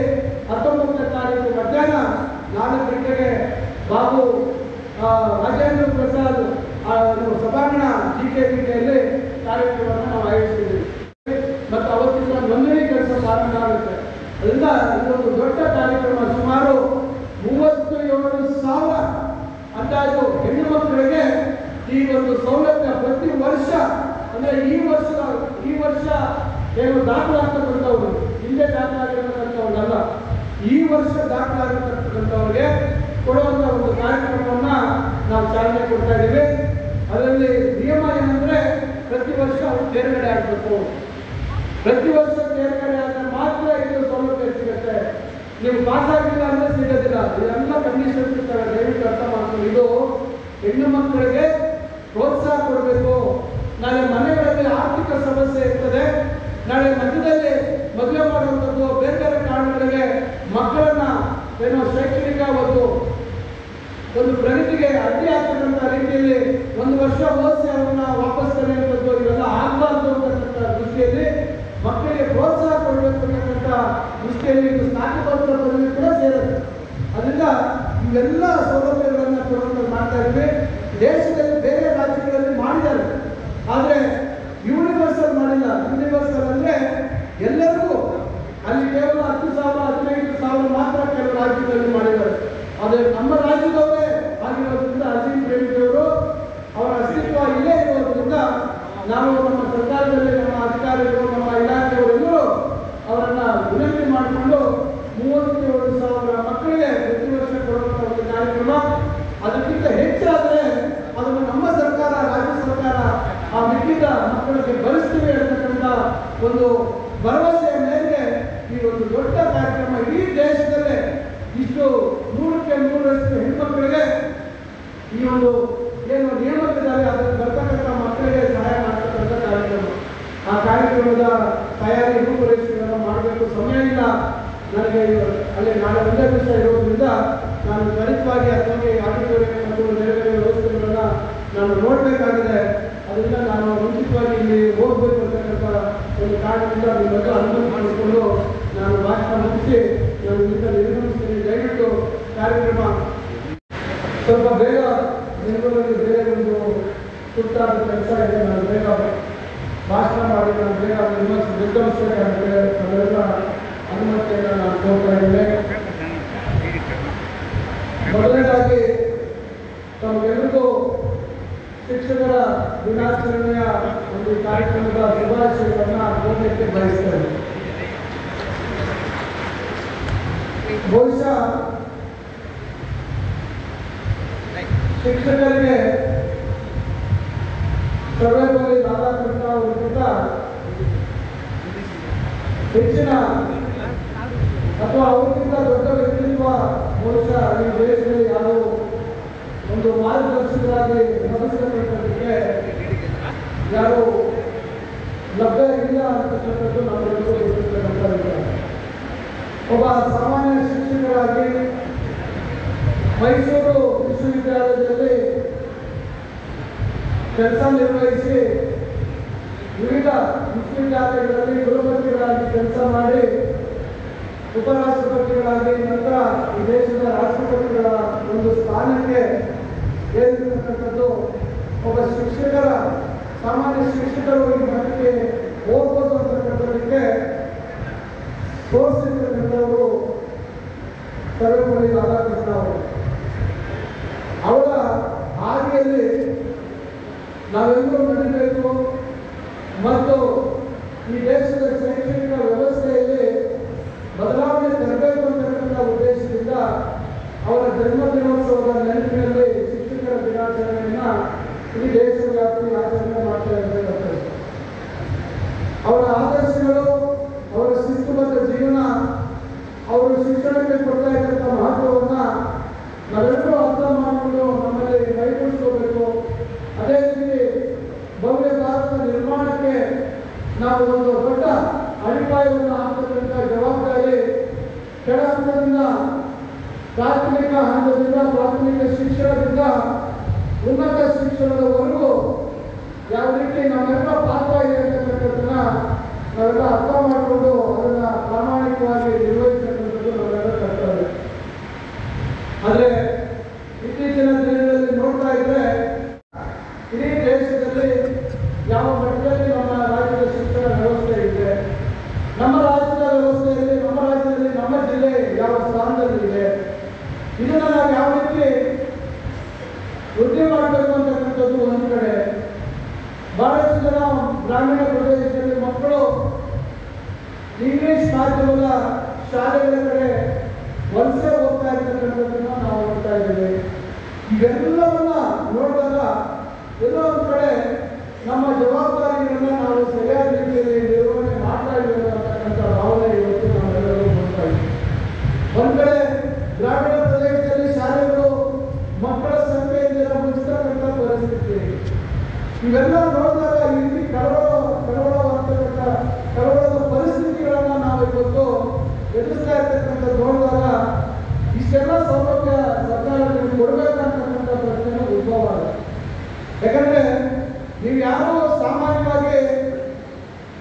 19ನೇ ತಾರೀಕು ಮಧ್ಯಾಹ್ನ 4 ಗಂಟೆಗೆ ಬಾಬು ರಾಜೇಂದ್ರ ಪ್ರಸಾದ್ ಸಭಾಂಗಣ GKBಯಲ್ಲಿ ಕಾರ್ಯಕ್ರಮವನ್ನು ನಾವು ಆಯೋಜಿಸಿದ್ದೀವಿ ಮತ್ತು ಅವತ್ತಿನ ನೋಂದಣಿ ಕೆಲಸ ಪ್ರಾರಂಭ ಆಗುತ್ತೆ. ಅದರಿಂದ ಇದೊಂದು ದೊಡ್ಡ ಕಾರ್ಯಕ್ರಮ. ಸುಮಾರು 37,000 ಅಂದಾಜು ಹೆಣ್ಣು ಮಕ್ಕಳಿಗೆ ಈ ಒಂದು ಸೌಲಭ್ಯ ಪ್ರತಿ ವರ್ಷ, ಅಂದ್ರೆ ಈ ವರ್ಷ ಏನು ದಾಖಲಾಗತಕ್ಕಂಥವ್ರು, ಹಿಂದೆ ದಾಖಲಾಗಿರ್ತಕ್ಕಂಥವ್ರಲ್ಲ, ಈ ವರ್ಷ ದಾಖಲಾಗಿರ್ತಕ್ಕಂಥವ್ರಿಗೆ ಕೊಡುವಂಥ ಒಂದು ಕಾರ್ಯಕ್ರಮವನ್ನ ನಾವು ಚಾಲನೆ ಕೊಡ್ತಾ ಇದ್ದೀವಿ. ಅದರಲ್ಲಿ ನಿಯಮ ಏನಂದ್ರೆ ಪ್ರತಿ ವರ್ಷ ಅವರು ತೇರ್ಗಡೆ ಆಗಬೇಕು. ಪ್ರತಿ ವರ್ಷ ತೇರ್ಗಡೆ ಆದರೆ ಮಾತ್ರ ಇದು ಸೌಲಭ್ಯ ಸಿಗುತ್ತೆ. ನೀವು ಪಾಸ್ ಆಗಿಲ್ಲ ಅಂದ್ರೆ ಸಿಗೋದಿಲ್ಲ. ಇದೆಲ್ಲ ಕಂಡೀಷನ್ಸ್ ಇರ್ತವೆ, ದಯವಿಟ್ಟು ಅರ್ಥ ಮಾಡ್ಕೊಂಡು. ಇದು ಹೆಣ್ಣು ಮಕ್ಕಳಿಗೆ ಪ್ರೋತ್ಸಾಹ ಕೊಡಬೇಕು. ನಾಳೆ ಮನೆಗಳಲ್ಲಿ ಆರ್ಥಿಕ ಸಮಸ್ಯೆ ಇರ್ತದೆ, ನಾಳೆ ಮಧ್ಯದಲ್ಲಿ ಮದುವೆ ಮಾಡುವಂಥದ್ದು, ಬೇರೆ ಬೇರೆ ಕಾರಣಗಳಿಗೆ ಮಕ್ಕಳನ್ನ ಏನೋ ಶೈಕ್ಷಣಿಕ ಒಂದು ಪ್ರಗತಿಗೆ ಅಡ್ಡಿ ಆಗ್ತಕ್ಕಂಥ ರೀತಿಯಲ್ಲಿ 1 ವರ್ಷ ಓದಿಸಿ ಅವನ್ನ ವಾಪಸ್ ತರುವಂಥದ್ದು ಇವೆಲ್ಲ ಆಗಬಾರ್ದು ಅಂತಕ್ಕಂಥ ದೃಷ್ಟಿಯಲ್ಲಿ ಮಕ್ಕಳಿಗೆ ಪ್ರೋತ್ಸಾಹ ಕೊಡಬೇಕು ಅಂತಕ್ಕಂಥ ದೃಷ್ಟಿಯಲ್ಲಿ ಇದು ಸ್ನಾತಕೋತ್ತರ ಪದವಿ ಕೂಡ ಸೇರುತ್ತೆ. ಅದರಿಂದ ಇವೆಲ್ಲ ಸೌಲಭ್ಯಗಳನ್ನು ಕೊಡುವಂಥದ್ದು ಮಾಡ್ತಾ ಇದ್ವಿ. ದೇಶದಲ್ಲಿ ಬೇರೆ ರಾಜ್ಯಗಳಲ್ಲಿ ಮಾಡಿದ್ದಾರೆ, ಆದರೆ ಯೂನಿವರ್ಸಲ್ ಮಾಡಿಲ್ಲ. ಯೂನಿವರ್ಸಲ್ ಅಂದ್ರೆ ಎಲ್ಲರಿಗೂ, ಅಲ್ಲಿ ಕೇವಲ 10,000 15,000 ಮಾತ್ರ ಕೆಲವು ರಾಜ್ಯದಲ್ಲಿ ಮಾಡಿದ್ದಾರೆ. ಆದರೆ ನಮ್ಮ ರಾಜ್ಯದವರೇ ಆಗಿರೋದ್ರಿಂದ ಅಜೀಂ ಪ್ರೇಮಿಯವರು ಅವರ ಅಸ್ತಿತ್ವ ಇಲ್ಲೇ ಇರೋದ್ರಿಂದ ನಾವು ನಮ್ಮ ಸರ್ಕಾರದಲ್ಲಿ ನಮ್ಮ ಅಧಿಕಾರಿಗಳು, ನಮ್ಮ ಇಲಾಖೆಯವರೆಲ್ಲರೂ ಅವರನ್ನ ವಿನಂತಿ ಮಾಡಿಕೊಂಡು 37,000 ಮಕ್ಕಳಿಗೆ ಪ್ರತಿ ವರ್ಷ ಕೊಡುವಂಥ ಒಂದು ಕಾರ್ಯಕ್ರಮ. ಅದಕ್ಕಿಂತ ಹೆಚ್ಚಾದರೆ ಅದನ್ನು ನಮ್ಮ ಸರ್ಕಾರ, ರಾಜ್ಯ ಸರ್ಕಾರ ಆ ಮಿಕ್ಕಿದ ಮಕ್ಕಳಿಗೆ ಭರಿಸ್ತೀವಿ ಅಂತಕ್ಕಂಥ ಒಂದು ಭರವಸೆಯ ಮೇರೆಗೆ ಈ ಒಂದು ದೊಡ್ಡ ಕಾರ್ಯಕ್ರಮ ಇಡೀ ದೇಶದಲ್ಲೇ ಇಷ್ಟು 100ಕ್ಕೆ 100ರಷ್ಟು ಹೆಣ್ಮಕ್ಕಳಿಗೆ ಈ ಒಂದು ಏನು ನಿಯಮಗಳಿದ್ದಾವೆ ಅದನ್ನು ಬರ್ತಕ್ಕಂಥ ಮಕ್ಕಳಿಗೆ ಸಹಾಯ ಮಾಡ್ತಕ್ಕಂಥ ಕಾರ್ಯಕ್ರಮ. ಆ ಕಾರ್ಯಕ್ರಮದ ತಯಾರಿ ರೂಪುರೇಷೆಗಳನ್ನು ಮಾಡಬೇಕು. ಸಮಯ ಇಲ್ಲ ನನಗೆ, ಅಲ್ಲಿ ನಾಳೆ ಒಂದೇ ದಿವಸ ಇರೋದ್ರಿಂದ ನಾನು ತ್ವರಿತವಾಗಿ ಅದಕ್ಕೆ ಆಡಿಟೋರಿಯಂ ಮತ್ತು ಬೇರೆ ಬೇರೆ ವ್ಯವಸ್ಥೆಗಳನ್ನು ನಾನು ನೋಡಬೇಕಾಗಿದೆ. ಅದರಿಂದ ನಾನು ಮುಂಚಿತವಾಗಿ ಇಲ್ಲಿ ಹೋಗಬೇಕು ಅಂತಕ್ಕಂಥ ಒಂದು ಕಾರಣದಿಂದ ನಿಮ್ಮೆಲ್ಲ ಅನುಮತಿ ಮಾಡಿಕೊಂಡು ನಾನು ಭಾಷಣ ಮುಗಿಸಿ ನಾನು ಇಲ್ಲಿಂದ ನಿರ್ಗಮಿಸ್ತೀನಿ. ದಯವಿಟ್ಟು ಕಾರ್ಯಕ್ರಮ ಸ್ವಲ್ಪ ಬೇಗ ನಿಮ್ಮಲ್ಲಿ ಬೇರೆ ಒಂದು ತುರ್ತಾದ ಕೆಲಸ ಇದೆ, ನಾನು ಬೇಗ ಭಾಷಣ ಮಾಡಿ ನಾನು ಬೇಗ ನಿರ್ಗಮಿಸಬೇಕಾಗುತ್ತೆ. ಅದೆಲ್ಲ ಅನುಮತಿಯನ್ನು ನಾನು ಕೋರ್ತಾ ಇದ್ದೇನೆ. ಮೊದಲನೇದಾಗಿ ತಮಗೆಲ್ಲರಿಗೂ ಶಿಕ್ಷಕರ ದಿನಾಚರಣೆಯ ಒಂದು ಕಾರ್ಯಕ್ರಮದ ಶುಭಾಶಯಗಳನ್ನು ಕೋರಲಿಕ್ಕೆ ಬಯಸ್ತೇನೆ. ಬಹುಶಃ ಶಿಕ್ಷಕರಿಗೆ ಸರ್ವೇಪಲ್ಲಿ ರಾಧಾಕೃಷ್ಣ ಅವರಿಗಿಂತ ಹೆಚ್ಚಿನ ಅಥವಾ ಅವರಿಗಿಂತ ದೊಡ್ಡ ವ್ಯಕ್ತಿತ್ವ ಬಹುಶಃ ಈ ದೇಶದಲ್ಲಿ ಯಾರು ಒಂದು ಮಾರ್ಗದರ್ಶಕರಾಗಿ ನಡೆಸಬೇಕಂತಕ್ಕೆ ಯಾರು ಲಭ್ಯ ಇಲ್ಲ ಅಂತಕ್ಕಂಥದ್ದು ನಮ್ಮೆಲ್ಲರಿಗೂ ಗೊತ್ತಿರ್ತಕ್ಕಂಥ. ಒಬ್ಬ ಸಾಮಾನ್ಯ ಶಿಕ್ಷಕರಾಗಿ ಮೈಸೂರು ವಿಶ್ವವಿದ್ಯಾಲಯದಲ್ಲಿ ಕೆಲಸ ನಿರ್ವಹಿಸಿ ವಿವಿಧ ವಿಶ್ವವಿದ್ಯಾಲಯಗಳಲ್ಲಿ ಕುಲಪತಿಗಳಾಗಿ ಕೆಲಸ ಮಾಡಿ ಉಪರಾಷ್ಟ್ರಪತಿಗಳಾಗಿ ನಂತರ ಈ ದೇಶದ ರಾಷ್ಟ್ರಪತಿಗಳ ಒಂದು ಸ್ಥಾನಕ್ಕೆ ಏರಿರ್ತಕ್ಕಂಥದ್ದು ಒಬ್ಬ ಶಿಕ್ಷಕರ, ಸಾಮಾನ್ಯ ಶಿಕ್ಷಕರು ಈ ಮಟ್ಟಕ್ಕೆ ಹೋಗ್ಬೋದು ಅಂತಕ್ಕಂಥದಕ್ಕೆ ತೋರಿಸಿರ್ತಕ್ಕಂಥವರು ಸರ್ವೇಪಲ್ಲಿ ರಾಧಾಕೃಷ್ಣ ಅವರು. ಅವರ ಹಾದಿಯಲ್ಲಿ ನಾವೆಲ್ಲರೂ ನಡೀಬೇಕು ಮತ್ತು ಈ ದೇಶದ ಶೈಕ್ಷಣಿಕ ವ್ಯವಸ್ಥೆಯಲ್ಲಿ ಬದಲಾವಣೆ ತರಬೇಕು ಅಂತಕ್ಕಂಥ ಉದ್ದೇಶದಿಂದ ಅವರ ಜನ್ಮದಿನೋತ್ಸವದ ನೆನಪಿನಲ್ಲಿ ಶಿಕ್ಷಕರ ದಿನಾಚರಣೆಯನ್ನು ಈ ದೇಶವ್ಯಾಪಿ ಆಚರಣೆ ಮಾಡ್ತಾ ಇರಬೇಕಾಗ್ತದೆ. ಅವರ ಆದರ್ಶಗಳು, ಅವರ ಶಿಸ್ತುಬದ್ಧ ಜೀವನ, ಅವರು ಶಿಕ್ಷಣಕ್ಕೆ ಕೊಡ್ತಾ ಇದ್ದಂಥ ಮಹತ್ವವನ್ನು ನಾವೆಲ್ಲರೂ ಅರ್ಥ ಮಾಡಿಕೊಂಡು ನಮ್ಮಲ್ಲಿ ಕೈಗೂಡಿಸ್ಕೋಬೇಕು. ಅದೇ ರೀತಿ ಭವ್ಯ ಭಾರತ ನಿರ್ಮಾಣಕ್ಕೆ ನಾವು ಒಂದು ದೊಡ್ಡ ಅಡಿಪಾಯವನ್ನು ಹಾಕತಕ್ಕಂಥ ಜವಾಬ್ದಾರಿ ಕೆಳ ಹಂತದಿಂದ ಪ್ರಾಥಮಿಕ ಹಂತದಿಂದ ಪ್ರಾಥಮಿಕ ಶಿಕ್ಷಣದಿಂದ ಉನ್ನತ ಶಿಕ್ಷಣದವರೆಗೂ ಯಾವ ರೀತಿ ನಮ್ಮೆಲ್ಲ ಪಾತ್ರ ಇದೆ ಅಂತಕ್ಕಂಥದ್ದನ್ನ ನಾವೆಲ್ಲ ಅರ್ಥ ಮಾಡಿಕೊಂಡು ಅದನ್ನು ಪ್ರಾಮಾಣಿಕವಾಗಿ ನಿರ್ವಹಿಸತಕ್ಕಂಥದ್ದು ನಾವೆಲ್ಲ ಕರ್ತವ್ಯ. ಆದರೆ ಇತ್ತೀಚಿನ ದಿನಗಳಲ್ಲಿ ನೋಡ್ತಾ ಇದ್ರೆ ಇಡೀ ದೇಶದಲ್ಲಿ ಯಾವ ಮಟ್ಟದಲ್ಲಿ ನಮ್ಮ ರಾಜ್ಯದ ಶಿಕ್ಷಣ ವ್ಯವಸ್ಥೆ ಇದೆ, ನಮ್ಮ ರಾಜ್ಯದ ವ್ಯವಸ್ಥೆಯಲ್ಲಿ ನಮ್ಮ ಜಿಲ್ಲೆ ಯಾವ ಸ್ಥಾನದಲ್ಲಿದೆ, ಇದನ್ನು ನಾವು ಯಾವ ರೀತಿ ವೃದ್ಧಿ ಮಾಡಬೇಕು ಅಂತಕ್ಕಂಥದ್ದು ಒಂದು ಕಡೆ. ಬಹಳಷ್ಟು ಜನ ಗ್ರಾಮೀಣ ಪ್ರದೇಶದಲ್ಲಿ ಮಕ್ಕಳು ಇಂಗ್ಲಿಷ್ ಮಾಧ್ಯಮದ ಶಾಲೆಗಳ ಕಡೆ ವಲಸೆ ಹೋಗ್ತಾ ಇರ್ತಕ್ಕಂಥದ್ದನ್ನು ನಾವು ನೋಡ್ತಾ ಇದ್ದೇವೆ. ಇವೆಲ್ಲವನ್ನ ನೋಡಿದಾಗ ಎಲ್ಲೋ ಒಂದು ಕಡೆ ನಮ್ಮ ಜವಾಬ್ದಾರಿಗಳನ್ನ ನಾವು ಸರಿಯಾದ ರೀತಿಯಲ್ಲಿ ನಿರ್ವಹಣೆ ಮಾಡ್ತಾ ಇದ್ದೇವೆ ಅಂತಕ್ಕಂಥ ಭಾವನೆ ಇವತ್ತು ನಾವೆಲ್ಲರೂ ನೋಡ್ತಾ ಇದ್ದೀವಿ. ಒಂದು ಕಡೆ ಗ್ರಾಮೀಣ ಪ್ರದೇಶದಲ್ಲಿ ಶಾಲೆಗಳು ಮಕ್ಕಳ ಸಂಖ್ಯೆಯಿಂದ ಮುಗಿಸ್ತಕ್ಕಂಥ ಪರಿಸ್ಥಿತಿ, ಇವೆಲ್ಲ ನೋಡಿದಾಗ ಈ ರೀತಿ ಕಳವಳದ ಪರಿಸ್ಥಿತಿಗಳನ್ನ ನಾವು ಇವತ್ತು ಎದುರಿಸ್ತಾ ಇರ್ತಕ್ಕಂಥದ್ದು ನೋಡಿದಾಗ ಇಷ್ಟೆಲ್ಲ ಸೌಲಭ್ಯ ಸರ್ಕಾರಕ್ಕೆ ಕೊಡಬೇಕಂತಕ್ಕಂಥ ಪ್ರಶ್ನೆ ಉದ್ಭವ ಆಗುತ್ತೆ. ಯಾಕಂದ್ರೆ ನೀವು ಯಾರೋ ಸಾಮಾನ್ಯವಾಗಿ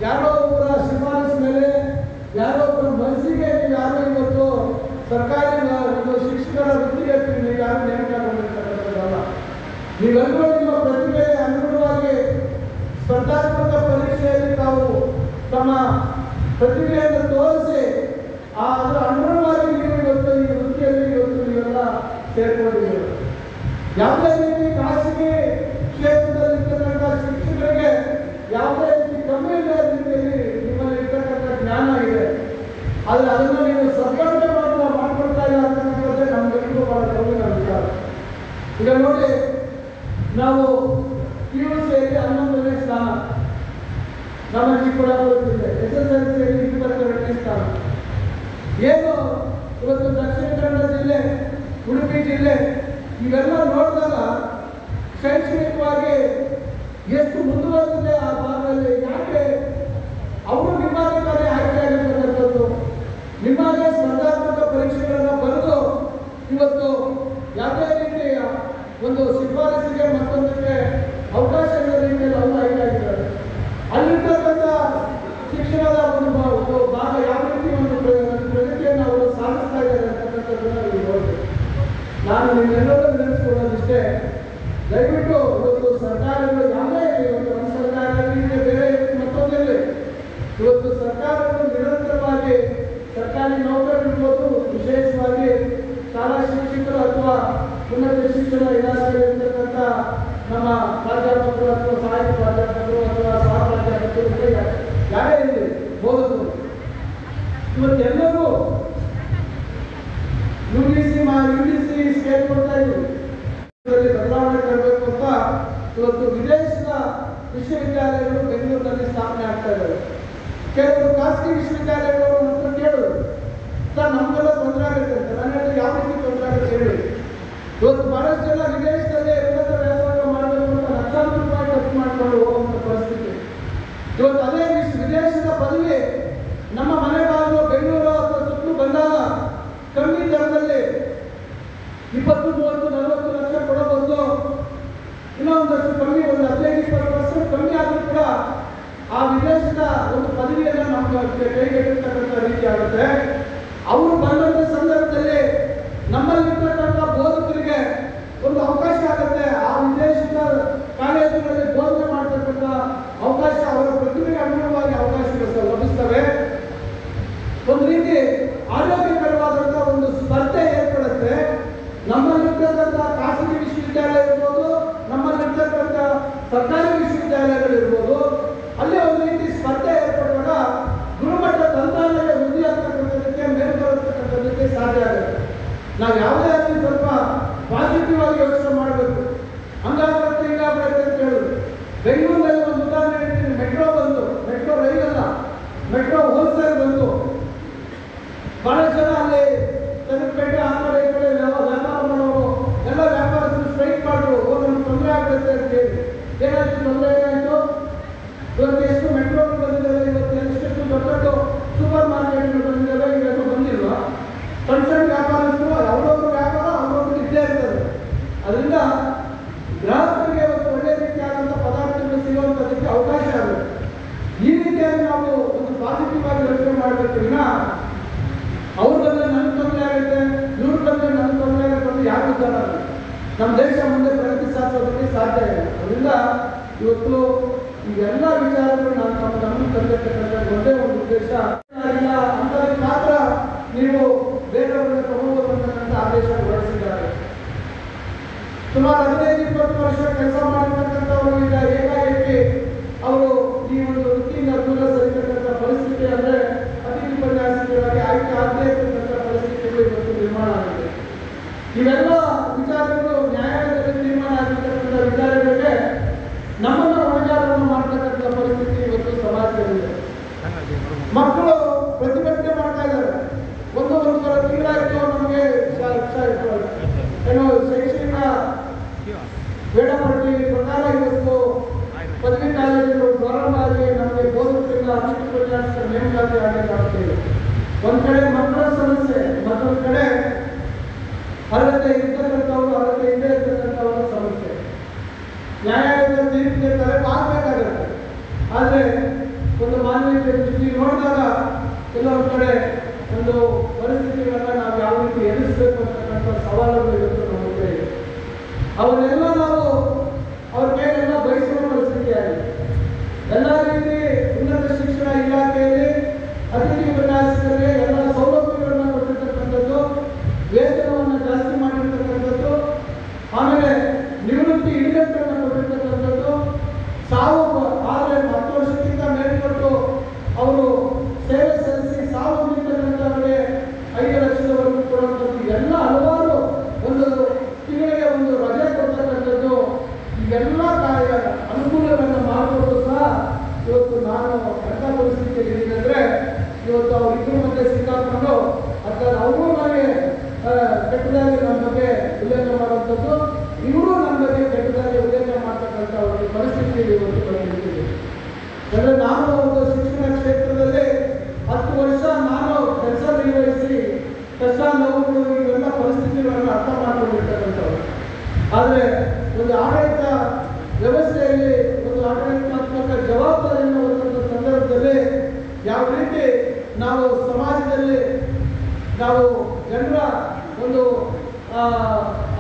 ಯಾರೋ ಒಬ್ಬರ ಶಿಫಾರಸು ಮೇಲೆ ಯಾರೋ ಒಬ್ಬರ ಮನಸ್ಸಿಗೆ ನೀವು ಯಾರೋ ಇವತ್ತು ಸರ್ಕಾರಿ ಒಂದು ಶಿಕ್ಷಕರ ವೃತ್ತಿಗೆ ನೀವು ಯಾರು ನೇಮಕ. ನೀವೆಲ್ಲರೂ ನಿಮ್ಮ ಪ್ರತಿಭೆಗೆ ಅನುಗುಣವಾಗಿ ಸ್ಪರ್ಧಾತ್ಮಕ ಪರೀಕ್ಷೆಯಲ್ಲಿ ತಾವು ತಮ್ಮ ಪ್ರತಿಭೆಯನ್ನು ತೋರಿಸಿ ಅದರ ಅನುಗುಣವಾಗಿ ನೀವು ಇವತ್ತು ಈ ವೃತ್ತಿಯಲ್ಲಿ ಇವತ್ತು ನೀವೆಲ್ಲ ಸೇರ್ಕೊಂಡಿದ್ದೀರಿ. ಯಾವುದೇ ರೀತಿ ಖಾಸಗಿ ಕ್ಷೇತ್ರದಲ್ಲಿ ಇರ್ತಕ್ಕಂಥ ಶಿಕ್ಷಕರಿಗೆ ಯಾವುದೇ ರೀತಿ ಕಮ್ಮಿ ಇಲ್ಲದ ರೀತಿಯಲ್ಲಿ ನಿಮ್ಮಲ್ಲಿ ಇರ್ತಕ್ಕಂಥ ಜ್ಞಾನ ಇದೆ. ಆದರೆ ಅದನ್ನು ನೀವು ಸದ್ಬಳಕೆ ಮಾಡ್ಕೊಳ್ತಾ ಇಲ್ಲ ಅಂತಕ್ಕಂಥದ್ದೇ ನಮಗೆಲ್ಲರೂ ಬಹಳ ಗೌರವ ವಿಚಾರ. ಈಗ ನೋಡಿ, ನಾವು PUCಯಲ್ಲಿ 11ನೇ ಸ್ಥಾನ ನಮ್ಮ ಚಿಕ್ಕಬಳ್ಳಾಪುರ ಜಿಲ್ಲೆ, SSLCಯಲ್ಲಿ 22ನೇ ಸ್ಥಾನ. ಏನು ಇವತ್ತು ದಕ್ಷಿಣ ಕನ್ನಡ ಜಿಲ್ಲೆ, ಉಡುಪಿ ಜಿಲ್ಲೆ ಇವೆಲ್ಲ ನೋಡಿದಾಗ ಶೈಕ್ಷಣಿಕವಾಗಿ ಎಷ್ಟು ಮುಂದುವರೆದಿದೆ ಆ ಭಾಗದಲ್ಲಿ. ಯಾಕೆ ಅವರು ನಿಮ್ಮಾಗೇ ಆಯ್ಕೆ ಆಗಿರ್ತಕ್ಕಂಥದ್ದು, ನಿಮ್ಮಾಗೆ ಸ್ಪರ್ಧಾತ್ಮಕ ಪರೀಕ್ಷೆಗಳನ್ನು ಬರೆದು ಇವತ್ತು ಯಾವುದೇ ರೀತಿಯ ಒಂದು ಶಿಫಾರಸಿಗೆ ಮತ್ತೊಂದಕ್ಕೆ ಅವಕಾಶ ಇರೋ ರೀತಿಯಲ್ಲಿ ಅವರು ಆಯ್ಕೆ ಆಗಿದ್ದಾರೆ. ಅಲ್ಲಿರ್ತಕ್ಕಂಥ ಶಿಕ್ಷಣದ ಒಂದು ಭಾಗ ಯಾವ ರೀತಿ ಒಂದು ಪ್ರಗತಿಯನ್ನು ಅವರು ಸಾಧಿಸ್ತಾ ಇದ್ದಾರೆ ಅಂತಕ್ಕಂಥದ್ದನ್ನು ನೀವು ನೋಡ್ಬೇಕು. ನಾನು ನಿಮ್ಮೆಲ್ಲರೂ ನೆನೆಸ್ಕೊಳ್ಳೋದಿಷ್ಟೇ, ದಯವಿಟ್ಟು ಇವತ್ತು ಸರ್ಕಾರಗಳು ಯಾವುದೇ ಇವತ್ತು ನಮ್ಮ ಸರ್ಕಾರ ಬೇರೆ ಮತ್ತೊಂದಿರಲಿ, ಇವತ್ತು ಸರ್ಕಾರಗಳು ನಿರಂತರವಾಗಿ ಸರ್ಕಾರಿ ನೌಕರರಿರ್ಬೋದು, ವಿಶೇಷವಾಗಿ ಶಾಲಾ ಶಿಕ್ಷಕರು ಅಥವಾ ಉನ್ನತ ಶಿಕ್ಷಣ ಇಲಾಖೆಯಲ್ಲಿರ್ತಕ್ಕಂಥ ನಮ್ಮ ಪ್ರಾಧ್ಯಾಪಕರು ಅಥವಾ ಸಹಾಯಕ ಪ್ರಾಧ್ಯಾಪಕರು ಅಥವಾ ಸಹ ಪ್ರಾಧ್ಯಾಪಕರು ಯಾರೇ ಇರಲಿ ಬೋಧಕರು, ಇವತ್ತೆಲ್ಲರೂ UGC ಸ್ಕೇಲ್ ಕೊಡ್ತಾ ಇದ್ದೀವಿ. ಬದಲಾವಣೆ ತರಬೇಕು ಅಂತ ಇವತ್ತು ವಿದೇಶದ ವಿಶ್ವವಿದ್ಯಾಲಯಗಳು ಬೆಂಗಳೂರಿನಲ್ಲಿ ಸ್ಥಾಪನೆ ಆಗ್ತಾ ಇದ್ದಾರೆ. ಕೆಲವರು ಖಾಸಗಿ ವಿಶ್ವವಿದ್ಯಾಲಯಗಳು ಅಂತ ಕೇಳಿದ್ರು, ಸರ್ ನಮಗೆಲ್ಲ ತೊಂದರೆ ಆಗುತ್ತೆ ಅಂತ. ನಾನು ಹೇಳಿದ್ರೆ ಯಾವ ರೀತಿ ತೊಂದರೆ ಆಗುತ್ತೆ ಹೇಳಿ. ಇವತ್ತು ಬಹಳಷ್ಟು ಜನ ವಿದೇಶದಲ್ಲಿ ಉನ್ನತ ವ್ಯಾಸಂಗ ಮಾಡಬೇಕು ಅಂತ ಲಕ್ಷಾಂತರ ರೂಪಾಯಿ ಖರ್ಚು ಮಾಡಿಕೊಂಡು ಹೋಗುವಂಥ ಪರಿಸ್ಥಿತಿ. ಇವತ್ತು ಅದೇ ವಿದೇಶದ ಪದವಿ ನಮ್ಮ ಮನೆ ಬಾಗಿಲು ಬೆಂಗಳೂರು ಅಥವಾ ಸುತ್ತಲೂ ಬಂದಾಗ ಕಮ್ಮಿ ದರದಲ್ಲಿ 20, 30, 40 ಲಕ್ಷ ಕೊಡೋ ಬದಲು ಇನ್ನೊಂದಷ್ಟು ಕಮ್ಮಿ, ಒಂದು 15-20% ಕಮ್ಮಿ ಆದರೂ ಕೂಡ ಆ ವಿದೇಶದ ಒಂದು ಪದವಿಯನ್ನು ನಮ್ಗೆ ಕೈಗೆಟುಕತಕ್ಕಂಥ ರೀತಿ ಆಗುತ್ತೆ. ಅವರು ಬಂದಂಥ ಸಂದರ್ಭದಲ್ಲಿ ನಮ್ಮಲ್ಲಿರ್ತಕ್ಕಂಥ ಬೋಧಕರಿಗೆ ಒಂದು ಅವಕಾಶ ಆಗುತ್ತೆ. ಆ ವಿದೇಶದ ಕಾಲೇಜುಗಳಲ್ಲಿ ಬೋಧನೆ ಮಾಡತಕ್ಕಂಥ ಅವಕಾಶ ಅವರ ಪ್ರತಿಭೆಗೆ ಅನುಗುಣವಾಗಿ ಅವಕಾಶಗಳು ಲಭಿಸ್ತವೆ. ಒಂದು ರೀತಿ ಆರೋಗ್ಯಕರವಾದಂಥ ಒಂದು ಸ್ಪರ್ಧೆ ಏರ್ಪಡುತ್ತೆ. ನಮ್ಮಲ್ಲಿರ್ತಕ್ಕಂಥ ಖಾಸಗಿ ವಿಶ್ವವಿದ್ಯಾಲಯ ಇರ್ಬೋದು, ನಮ್ಮಲ್ಲಿ ಆಗುತ್ತೆ ಅಂತ ಹೇಳಿ ಏನಾಯ್ತು ತೊಂದರೆ ಏನಾಯಿತು? ಇವತ್ತು ಎಷ್ಟು ಮೆಟ್ರೋಗಳು ಬಂದಿದ್ದಾವೆ, ಇವತ್ತು ಎಷ್ಟು ದೊಡ್ಡ ದೊಡ್ಡ ಸೂಪರ್ ಮಾರ್ಕೆಟ್ಗಳು ಬಂದಿದ್ದಾವೆ, ಇವೆಲ್ಲ ಬಂದಿಲ್ವಾ? ಸಣ್ಣ ಸಣ್ಣ ವ್ಯಾಪಾರಸ್ಥರು ಅವ್ರವ್ರ ವ್ಯಾಪಾರ ಅವ್ರವ್ರಿಗೆ ಇದ್ದೇ ಇರ್ತದೆ. ಅದರಿಂದ ಗ್ರಾಹಕರಿಗೆ ಇವತ್ತು ಒಳ್ಳೆಯ ರೀತಿಯಾದಂಥ ಪದಾರ್ಥಗಳು ಸಿಗುವಂಥದ್ದಕ್ಕೆ ಅವಕಾಶ ಆಗುತ್ತೆ. ಈ ರೀತಿಯಾಗಿ ನಾವು ಒಂದು ಪಾಸಿಟಿವ್ ಆಗಿ ಯೋಚನೆ ಮಾಡಬೇಕು. ವಿನ ಅವ್ರ ಬಂದರೆ ನನಗೆ ತೊಂದರೆ ಆಗುತ್ತೆ, ಇವ್ರ ಬಂದರೆ ನನಗೆ ತೊಂದರೆ ಆಗುತ್ತೆ ಅಂತ ಯಾರು ಉದ್ದಾರ ಆಗುತ್ತೆ? ನಮ್ಮ ದೇಶ ಮುಂದೆ ಪ್ರಗತಿ ಸಾಧಿಸೋದಕ್ಕೆ ಸಾಧ್ಯ ಇಲ್ಲ. ಅದರಿಂದ ಇವತ್ತು ಇವೆಲ್ಲ ವಿಚಾರಗಳು ನಾನು ನಮ್ಮ ಗಮನ ತಂದಿರ್ತಕ್ಕಂಥ ಒಂದೇ ಒಂದು ಉದ್ದೇಶ ಇಲ್ಲ ಅಂತಲ್ಲಿ ಮಾತ್ರ ನೀವು ಬೇರೆಯವರನ್ನ ತಗೋಬಹುದು ಅಂತಕ್ಕಂಥ ಆದೇಶ ಹೊರಡಿಸಿದ್ದಾರೆ. ಸುಮಾರು 15-20 ವರ್ಷ ಕೆಲಸ ಮಾಡಿರ್ತಕ್ಕಂಥವರು ಈಗ ಏಕಾಏಕಿ ಅವರು ಈ ಒಂದು ವೃತ್ತಿಯಿಂದ ದೂರ ಸರಿತಕ್ಕಂಥ ಪರಿಸ್ಥಿತಿ ಅಂದರೆ ಅತಿಥಿ ಉಪನ್ಯಾಸಕರಾಗಿ ಆಯ್ಕೆ ಆಗದೇ ಇರತಕ್ಕಂಥ ಪರಿಸ್ಥಿತಿಗಳು ಇವತ್ತು ನಿರ್ಮಾಣ ಆಗಿದೆ. ಇವೆಲ್ಲ ವಿಚಾರಗಳು ನ್ಯಾಯಾಲಯದಲ್ಲಿ ತೀರ್ಮಾನ ಆಗಿರ್ತಕ್ಕಂಥ ವಿಚಾರಗಳಿಗೆ ನಮ್ಮನ್ನು ಹೊಣೆಗಾರರನ್ನು ಮಾಡತಕ್ಕಂಥ ಪರಿಸ್ಥಿತಿ ಇವತ್ತು ಸಮಾಜದಲ್ಲಿದೆ. ಮಕ್ಕಳು ಪ್ರತಿಭಟನೆ ಮಾಡ್ತಾ ಇದ್ದಾರೆ. ಒಂದೂವರೆ ತಿಂಗಳಾಯಿತು ನಮಗೆ ಏನೋ ಶೈಕ್ಷಣಿಕ ವೇಳಾಪಟ್ಟಿ ಪ್ರಕಾರ ಇವತ್ತು ಪದವಿ ಕಾಲೇಜುಗಳು ಪ್ರಾರಂಭ ಆಗಿ ನಮಗೆ ಬೋಧಕರಿಂದ ಅತಿಥಿ ಉಪನ್ಯಾಸಕರ ನೇಮಕಾತಿ ಆಗಬೇಕಾಗ್ತಿದೆ. ಒಂದು ಕಡೆ ಮಕ್ಕಳ ಸಮಸ್ಯೆ, ಮತ್ತೊಂದು ಕಡೆ ಅರ್ಹತೆ ಇರ್ತಕ್ಕಂಥವ್ರು ಅರ್ಹತೆ ಇಲ್ಲದೆ ಇರ್ತಕ್ಕಂಥವ್ರ ಸಮಸ್ಯೆ. ನ್ಯಾಯಾಲಯದ ತೀರ್ಪಿಗೆ ತಲೆಬಾಗಬೇಕಾಗುತ್ತೆ. ಆದರೆ ಒಂದು ಮಾನವೀಯತೆ ದೃಷ್ಟಿ ನೋಡಿದಾಗ ಕೆಲವೊಂದು ಕಡೆ ಒಂದು ಪರಿಸ್ಥಿತಿಗಳನ್ನ ನಾವು ಯಾವ ರೀತಿ ಎದುರಿಸಬೇಕು ಅಂತಕ್ಕಂಥ ಸವಾಲುಗಳು ಇವತ್ತು ನಮ್ಮ ಮುಂದೆ ಇದೆ. ಅವನ್ನೆಲ್ಲ ನಾವು ಅವ್ರ ಕೈಲೆಲ್ಲ ಬಯಸುವ ಪರಿಸ್ಥಿತಿ ಆಗಿದೆ. ಎಲ್ಲ ರೀತಿ ಉನ್ನತ ಶಿಕ್ಷಣ ಇಲಾಖೆಯಲ್ಲಿ ಅತಿಥಿ ಉಪನ್ಯಾಸಕರಿಗೆ ಎಲ್ಲ ಸೌಲಭ್ಯಗಳನ್ನು ಕೊಟ್ಟಿರ್ತಕ್ಕಂಥದ್ದು, ವೇತನವನ್ನು ಜಾಸ್ತಿ ಮಾಡಿರ್ತಕ್ಕಂಥದ್ದು, ಆಮೇಲೆ ನಿವೃತ್ತಿ ಇಳಿಗಟ್ಟನ್ನು ಕೊಟ್ಟಿರ್ತಕ್ಕಂಥದ್ದು, ಆದರೆ 10 ವರ್ಷಕ್ಕಿಂತ ಮೇಲ್ಪಟ್ಟು ಅವರು ಸೇವೆ ಸಲ್ಲಿಸಿ ಸಾವು ಹೊಂದಿರ್ತಕ್ಕಂಥವರಿಗೆ 5 ಲಕ್ಷದವರೆಗೂ ಕೊಡುವಂಥದ್ದು, ಎಲ್ಲ ಹಲವಾರು ಒಂದು ತಿಂಗಳಿಗೆ ಒಂದು ರಜೆ ಕೊಡ್ತಕ್ಕಂಥದ್ದು, ಇವೆಲ್ಲ ಅನುಕೂಲಗಳನ್ನು ಮಾಡಿಕೊಟ್ಟು ಸಹ ಇವತ್ತು ನಾನು ಎಂಥ ಪರಿಸ್ಥಿತಿಯಲ್ಲಿ ಇದ್ದೀನಂದರೆ ಇವತ್ತು ಅವರಿಬ್ಬರ ಮಧ್ಯೆ ಸಿಕ್ಕಾಕೊಂಡು ಅವರು ನನಗೆ ಕೆಟ್ಟದಾಗಿ ನಮ್ಮ ಬಗ್ಗೆ ಉಲ್ಲೇಖ ಮಾಡುವಂಥದ್ದು, ಇವರು ನನ್ನ ಬಗ್ಗೆ ಕೆಟ್ಟದಾಗಿ ಉಲ್ಲೇಖ ಮಾಡ್ತಕ್ಕಂಥ ಒಂದು ಪರಿಸ್ಥಿತಿಯಲ್ಲಿ ಇವತ್ತು ಬಂದಿದ್ದೀವಿ. ಅಂದರೆ ನಾನು ಒಂದು ಶಿಕ್ಷಣ ಕ್ಷೇತ್ರದಲ್ಲಿ 10 ವರ್ಷ ನಾನು ಕೆಲಸ ನಿರ್ವಹಿಸಿ ಕಷ್ಟ ನೋವುಗಳು ಇವೆಲ್ಲ ಪರಿಸ್ಥಿತಿಗಳನ್ನು ಅರ್ಥ ಮಾಡಿಕೊಂಡಿರ್ತಕ್ಕಂಥವ್ರು. ಆದರೆ ಒಂದು ಆಡಳಿತ ವ್ಯವಸ್ಥೆಯಲ್ಲಿ ಒಂದು ಆಡಳಿತಾತ್ಮಕ ಜವಾಬ್ದಾರಿಯನ್ನು ಹೊಂದಿದ ಸಂದರ್ಭದಲ್ಲಿ ಯಾವ ರೀತಿ ನಾವು ಸಮಾಜದಲ್ಲಿ ನಾವು ಜನರ ಒಂದು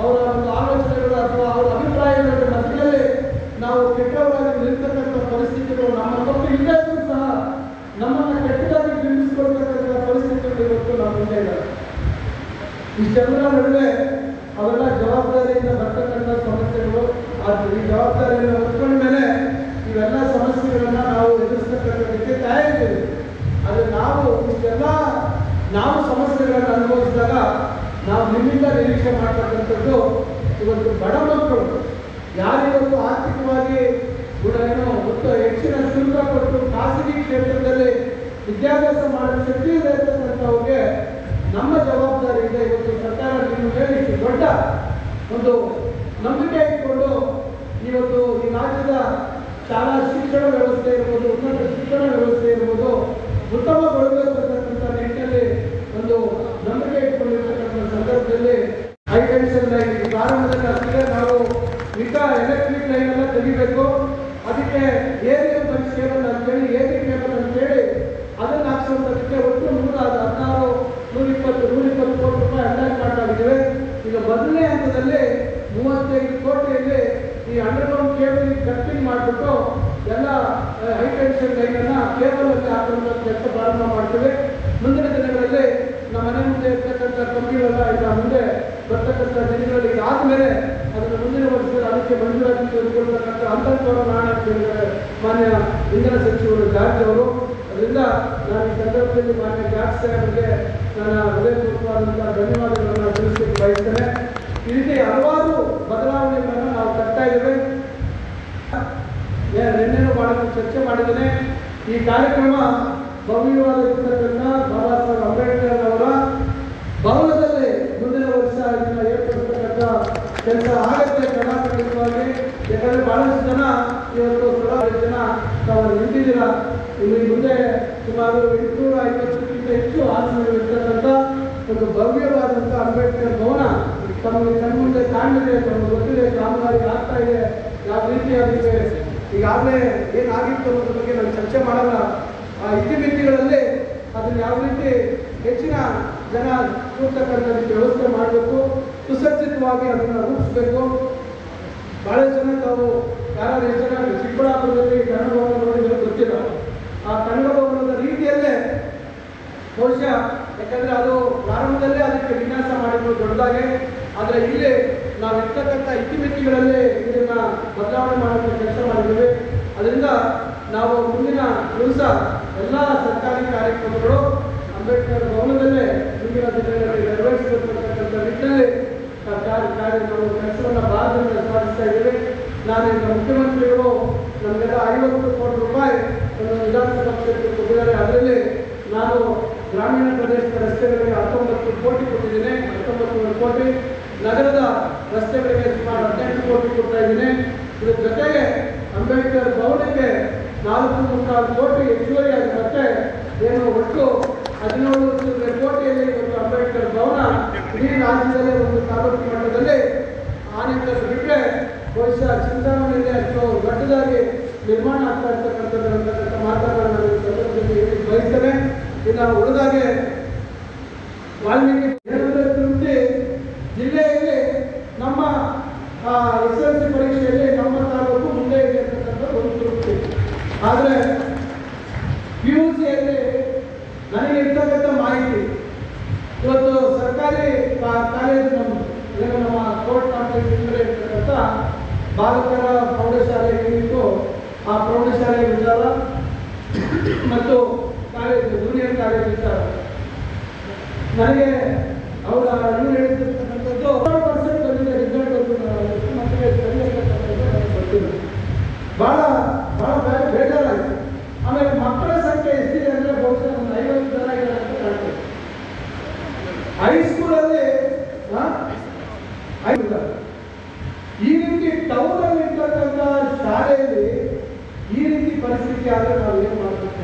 ಅವರ ಒಂದು ಆಲೋಚನೆಗಳು ಅಥವಾ ಅವರ ಅಭಿಪ್ರಾಯಗಳ ಮಧ್ಯದಲ್ಲಿ ನಾವು ಕೆಟ್ಟವರಾಗಿ ನಿಲ್ತಕ್ಕಂಥ ಪರಿಸ್ಥಿತಿಗಳು ನಮ್ಮ ತಪ್ಪು ಇಲ್ಲದೇ ಸಹ ನಮ್ಮನ್ನು ಕೆಟ್ಟದಾಗಿ ಬಿಂಬಿಸಿಕೊಳ್ತಕ್ಕಂಥ ಪರಿಸ್ಥಿತಿಗಳು ಇವತ್ತು ನಮ್ಮ ಮುಂದೆ ಇದ್ದಾರೆ. ಇಷ್ಟೆಲ್ಲರ ನಡುವೆ ಅವೆಲ್ಲ ಜವಾಬ್ದಾರಿಯಿಂದ ಬರ್ತಕ್ಕಂಥ ಸಮಸ್ಯೆಗಳು. ಈ ಜವಾಬ್ದಾರಿಯನ್ನು ಹೊತ್ಕೊಂಡ ಮೇಲೆ ಇವೆಲ್ಲ ಸಮಸ್ಯೆಗಳನ್ನ ನಾವು ಎದುರಿಸ್ತಕ್ಕಂಥದಕ್ಕೆ ತಯಾರಿದ್ದೀವಿ. ಆದರೆ ನಾವು ಸಮಸ್ಯೆಗಳನ್ನು ಅನುಭವಿಸಿದಾಗ ನಾವು ನಿಮ್ಮಿಂದ ನಿರೀಕ್ಷೆ ಮಾಡ್ತಕ್ಕಂಥದ್ದು ಇವತ್ತು ಬಡ ಮಕ್ಕಳು ಯಾರಿವತ್ತು ಆರ್ಥಿಕವಾಗಿ ಹೆಚ್ಚಿನ ಶುಲ್ಕ ಕೊಟ್ಟು ಖಾಸಗಿ ಕ್ಷೇತ್ರದಲ್ಲಿ ವಿದ್ಯಾಭ್ಯಾಸ ಮಾಡಲು ಶಕ್ತಿ ಇರತಕ್ಕಂಥವ್ರಿಗೆ ನಮ್ಮ ಜವಾಬ್ದಾರಿ ಇದೆ. ಇವತ್ತು ಸರ್ಕಾರ ನಿಮ್ಮ ಮೇಲೆ ಇಷ್ಟು ದೊಡ್ಡ ಒಂದು ನಂಬಿಕೆ ಇಟ್ಕೊಂಡು ಇವತ್ತು ಈ ರಾಜ್ಯದ ಶಾಲಾ ಶಿಕ್ಷಣ ವ್ಯವಸ್ಥೆ ಇರ್ಬೋದು, ಉನ್ನತ ಶಿಕ್ಷಣ ವ್ಯವಸ್ಥೆ ಇರ್ಬೋದು ಉತ್ತಮಗೊಳ್ಳಬೇಕಂತಕ್ಕಂಥ ನಿಟ್ಟಿನಲ್ಲಿ ಒಂದು ನಂಬಿಕೆ ಇಟ್ಕೊಂಡಿರ್ತಕ್ಕಂಥ ಸಂದರ್ಭದಲ್ಲಿ ಹೈಟೆನ್ಷನ್ ಲೈನ್ ಪ್ರಾರಂಭದಲ್ಲಿ ಅದಕ್ಕೆ ನಾವು ಎಲೆಕ್ಟ್ರಿಕ್ ಲೈನ್ ಎಲ್ಲ ತೆಗಿಬೇಕು, ಅದಕ್ಕೆ ಏರಿಯಲ್ ಬಸ್ ಕೇಬಲ್ ಅಂತೇಳಿ ಕೇಬಲ್ ಅಂತೇಳಿ ಅದನ್ನು ಹಾಕ್ಸುವಂಥದಕ್ಕೆ ಒಟ್ಟು 120 ಕೋಟಿ ರೂಪಾಯಿ ಅಂದಾಜು ಮಾಡಲಾಗಿದ್ದೇವೆ. ಈಗ ಮೊದಲನೇ ಹಂತದಲ್ಲಿ 35 ಕೋಟಿಯಲ್ಲಿ ಈ ಅಂಡರ್ಗ್ರೌಂಡ್ ಕೇಬಲ್ ಕಟ್ಟಿಂಗ್ ಮಾಡಿಬಿಟ್ಟು ಎಲ್ಲ ಹೈಟೆನ್ಷನ್ ಲೈನನ್ನು ಕೇಬಲಲ್ಲಿ ಹಾಕುವಂಥ ಕೆಲಸ ಪ್ರಾರಂಭ ಮಾಡ್ತೇವೆ. ಮುಂದಿನ ದಿನಗಳಲ್ಲಿ ನಮ್ಮ ಮನೆ ಮುಂದೆ ಇರ್ತಕ್ಕಂಥ ಕಂಬಿಗಳೆಲ್ಲ ಈಗ ಮುಂದೆ ಬರ್ತಕ್ಕಂಥ ದಿನಗಳಲ್ಲಿ ಇದಾದಮೇಲೆ ಅದನ್ನು ಮುಂದಿನ ವರ್ಷದಲ್ಲಿ ಅದಕ್ಕೆ ಮಂಜೂರಾತಿ ತೆಗೆದುಕೊಳ್ತಕ್ಕಂಥ ಅಂತರ್ಗತ ನಾಣ ಅಂತ ಹೇಳಿದ್ದಾರೆ ಮಾನ್ಯ ಇಂಧನ ಸಚಿವರು ಜಾರ್ಜ್ ಅವರು. ಅದರಿಂದ ನಾನು ಈ ಸಂದರ್ಭದಲ್ಲಿ ಮಾನ್ಯ ಜಾರ್ಜ್ ಸಾಹೇಬರಿಗೆ ನನ್ನ ಹೃದಯಪೂರ್ವಕವಾದಂಥ ಧನ್ಯವಾದಗಳನ್ನು ತಿಳಿಸಲಿಕ್ಕೆ ಬಯಸ್ತೇನೆ. ಈ ರೀತಿ ಹಲವಾರು ಬದಲಾವಣೆಗಳನ್ನು ನಾವು ತರ್ತಾ ಇದ್ದೇವೆ. ನಿನ್ನೆನೂ ಬಹಳ ಚರ್ಚೆ ಮಾಡಿದ್ದೇನೆ. ಈ ಕಾರ್ಯಕ್ರಮ ಭವ್ಯವಾಗಿರ್ತಕ್ಕಂಥ ಬಾಬಾ ಸಾಹೇಬ್ ಅಂಬೇಡ್ಕರ್ ಅವರ ಭವನದಲ್ಲಿ ಮುಂದಿನ ವರ್ಷ ಇದನ್ನು ಏರ್ಪಡಿಸತಕ್ಕಂಥ ಕೆಲಸ ಆಗತ್ತೆ. ಕರ್ನಾಟಕವಾಗಿ ಯಾಕಂದರೆ ಭಾಳಷ್ಟು ಜನ ಇವತ್ತು ಸುಮಾರು ಜನ ತಾವು ನಿಂತಿದ್ದೀರ. ಇಲ್ಲಿ ಮುಂದೆ ಸುಮಾರು 850ಕ್ಕಿಂತ ಹೆಚ್ಚು ಆಸನಗಳಿರ್ತಕ್ಕಂಥ ಒಂದು ಭವ್ಯವಾದಂಥ ಅಂಬೇಡ್ಕರ್ ಭವನ ತಮಗೆ ಕಣ್ಮುಂದೆ ಕಾಣಿದೆ, ತಮಗೆ ಗೊತ್ತಿದೆ, ಕಾಮಗಾರಿ ಆಗ್ತಾ ಇದೆ, ಯಾವ ರೀತಿ ಅದಕ್ಕೆ ಈಗಾಗಲೇ ಏನಾಗಿತ್ತು ಅನ್ನೋದ್ರ ಬಗ್ಗೆ ನಾವು ಚರ್ಚೆ ಮಾಡಲ್ಲ. ಆ ಇತಿಮಿತಿಗಳಲ್ಲಿ ಅದನ್ನು ಯಾವ ರೀತಿ ಹೆಚ್ಚಿನ ಜನ ಕೂರ್ತಕ್ಕಂಥ ವ್ಯವಸ್ಥೆ ಮಾಡಬೇಕು, ಸುಸಜ್ಜಿತವಾಗಿ ಅದನ್ನು ರೂಪಿಸಬೇಕು. ಭಾಳ ಜನ ತಾವು ಯಾರು ಜನ ಚಿಕ್ಕಬಳ್ಳಾಪುರದಲ್ಲಿ ಕನ್ನಡ ಭವನ ನೋಡಿದ್ರೆ ಗೊತ್ತಿಲ್ಲ. ಆ ಕನ್ನಡ ಭವನದ ರೀತಿಯಲ್ಲೇ ಬಹುಶಃ ಯಾಕಂದರೆ ಅದು ಪ್ರಾರಂಭದಲ್ಲೇ ಅದಕ್ಕೆ ವಿನ್ಯಾಸ ಮಾಡಿದ್ರು ದೊಡ್ಡದಾಗೆ. ಆದರೆ ಇಲ್ಲಿ ನಾವು ಇರ್ತಕ್ಕಂಥ ಇತಿಮಿತಿಗಳಲ್ಲಿ ಇದನ್ನು ಬದಲಾವಣೆ ಮಾಡೋಕ್ಕೆ ಕೆಲಸ ಮಾಡಿದ್ದೇವೆ. ಅದರಿಂದ ನಾವು ಮುಂದಿನ ದಿವಸ ಎಲ್ಲ ಸರ್ಕಾರಿ ಕಾರ್ಯಕ್ರಮಗಳು ಅಂಬೇಡ್ಕರ್ ಭವನದಲ್ಲೇ ಮುಂದಿನ ದಿನಗಳಲ್ಲಿ ನೆರವೇರಿಸಬೇಕಂತಕ್ಕಂಥ ನಿಟ್ಟಿನಲ್ಲಿ ನಾವು ಕೆಲಸವನ್ನು ಭಾರತದಿಂದ ಸಾಧಿಸ್ತಾ ಇದ್ದೇವೆ. ನಾನು ಈಗ ಮುಖ್ಯಮಂತ್ರಿಗಳು ನಮಗೆಲ್ಲ 50 ಕೋಟಿ ರೂಪಾಯಿ ಒಂದು ವಿಧಾನಸಭಾ ಕ್ಷೇತ್ರಕ್ಕೆ ಕೊಟ್ಟಿದ್ದಾರೆ. ಅದರಲ್ಲಿ ನಾನು ಗ್ರಾಮೀಣ ಪ್ರದೇಶದ ರಸ್ತೆಗಳಿಗೆ 19 ಕೋಟಿ ಕೊಟ್ಟಿದ್ದೇನೆ, 19 ಕೋಟಿ. ನಗರದ ರಸ್ತೆಗಳಿಗೆ ಸುಮಾರು 18 ಕೋಟಿ ಕೊಡ್ತಾ ಇದ್ದೀನಿ. ಇದರ ಜೊತೆಗೆ ಅಂಬೇಡ್ಕರ್ ಭವನಕ್ಕೆ 4.4 ಕೋಟಿ ಹೆಚ್ಚುವರಿಯಾಗಿ ಮತ್ತೆ ಏನು ಒಟ್ಟು 17 ಕೋಟಿಯಲ್ಲಿ ಇವತ್ತು ಅಂಬೇಡ್ಕರ್ ಭವನ ಇಡೀ ರಾಜ್ಯದಲ್ಲೇ ಒಂದು ತಾಲೂಕು ಮಟ್ಟದಲ್ಲಿ ಆ ನಿಟ್ಟಿನಲ್ಲಿ ಬಿಟ್ಟರೆ ಬಹುಶಃ ಚಿಂತಾಮಣಿಯಲ್ಲಿ ಅಷ್ಟು ದೊಡ್ಡದಾಗಿ ನಿರ್ಮಾಣ ಆಗ್ತಾ ಇರ್ತಕ್ಕಂಥದ್ದು ಮಾತನಾಡಲು ನಾನು ಈ ಸಂದರ್ಭದಲ್ಲಿ ಬಯಸ್ತೇನೆ. ಇನ್ನು ಉಳಿದಾಗೆ ವಾಲ್ಮೀಕಿ ತೃಪ್ತಿ ಜಿಲ್ಲೆಯಲ್ಲಿ ನಮ್ಮ SSLC ಪರೀಕ್ಷೆಯಲ್ಲಿ ನಮ್ಮ ತಾಲೂಕು ಮುಂದೆ ಇದೆ ಅಂತಕ್ಕಂಥ ಒಂದು ತೃಪ್ತಿ. ಆದರೆ PUCಯಲ್ಲಿ ನನಗೆ ಇರ್ತಕ್ಕಂಥ ಮಾಹಿತಿ ಇವತ್ತು ಸರ್ಕಾರಿ ಕಾಲೇಜು ನಮ್ಮ ಕೋರ್ಟ್ ಕಾಂಪ್ಲೆಕ್ಸ್ ಇರ್ತಕ್ಕಂಥ ಬಾಲಕರ ಪ್ರೌಢಶಾಲೆ ಏನಿತ್ತು ಆ ಪ್ರೌಢಶಾಲೆ ವಿಚಾರ ಮತ್ತು ಕಾಲೇಜು ಜೂನಿಯರ್ ಕಾಲೇಜ್ ವಿಚಾರ ನನಗೆ ಅವರ ಅರಿವು ಹೇಳಿರ್ತಕ್ಕಂಥದ್ದು 100% ಬಂದಿದೆ. ರಿಸಲ್ಟ್ ಗೊತ್ತಿಲ್ಲ. ಭಾಳ ಬೇಜಾರಾಯಿತು. ಆಮೇಲೆ ಮಕ್ಕಳ ಸಂಖ್ಯೆ ಎಷ್ಟಿದೆ ಅಂದರೆ ಬಹುಶಃ ಒಂದು 50 ಜನ ಇದ್ದಾರೆ ಅಂತ ಕಾಣ್ತದೆ. ಹೈಸ್ಕೂಲಲ್ಲಿ ಈ ರೀತಿ ಟೌನಲ್ಲಿ ಇರ್ತಕ್ಕಂಥ ಶಾಲೆಯಲ್ಲಿ ಈ ರೀತಿ ಪರಿಸ್ಥಿತಿ ಆದರೆ ನಾವು ಏನು ಮಾಡಬೇಕು?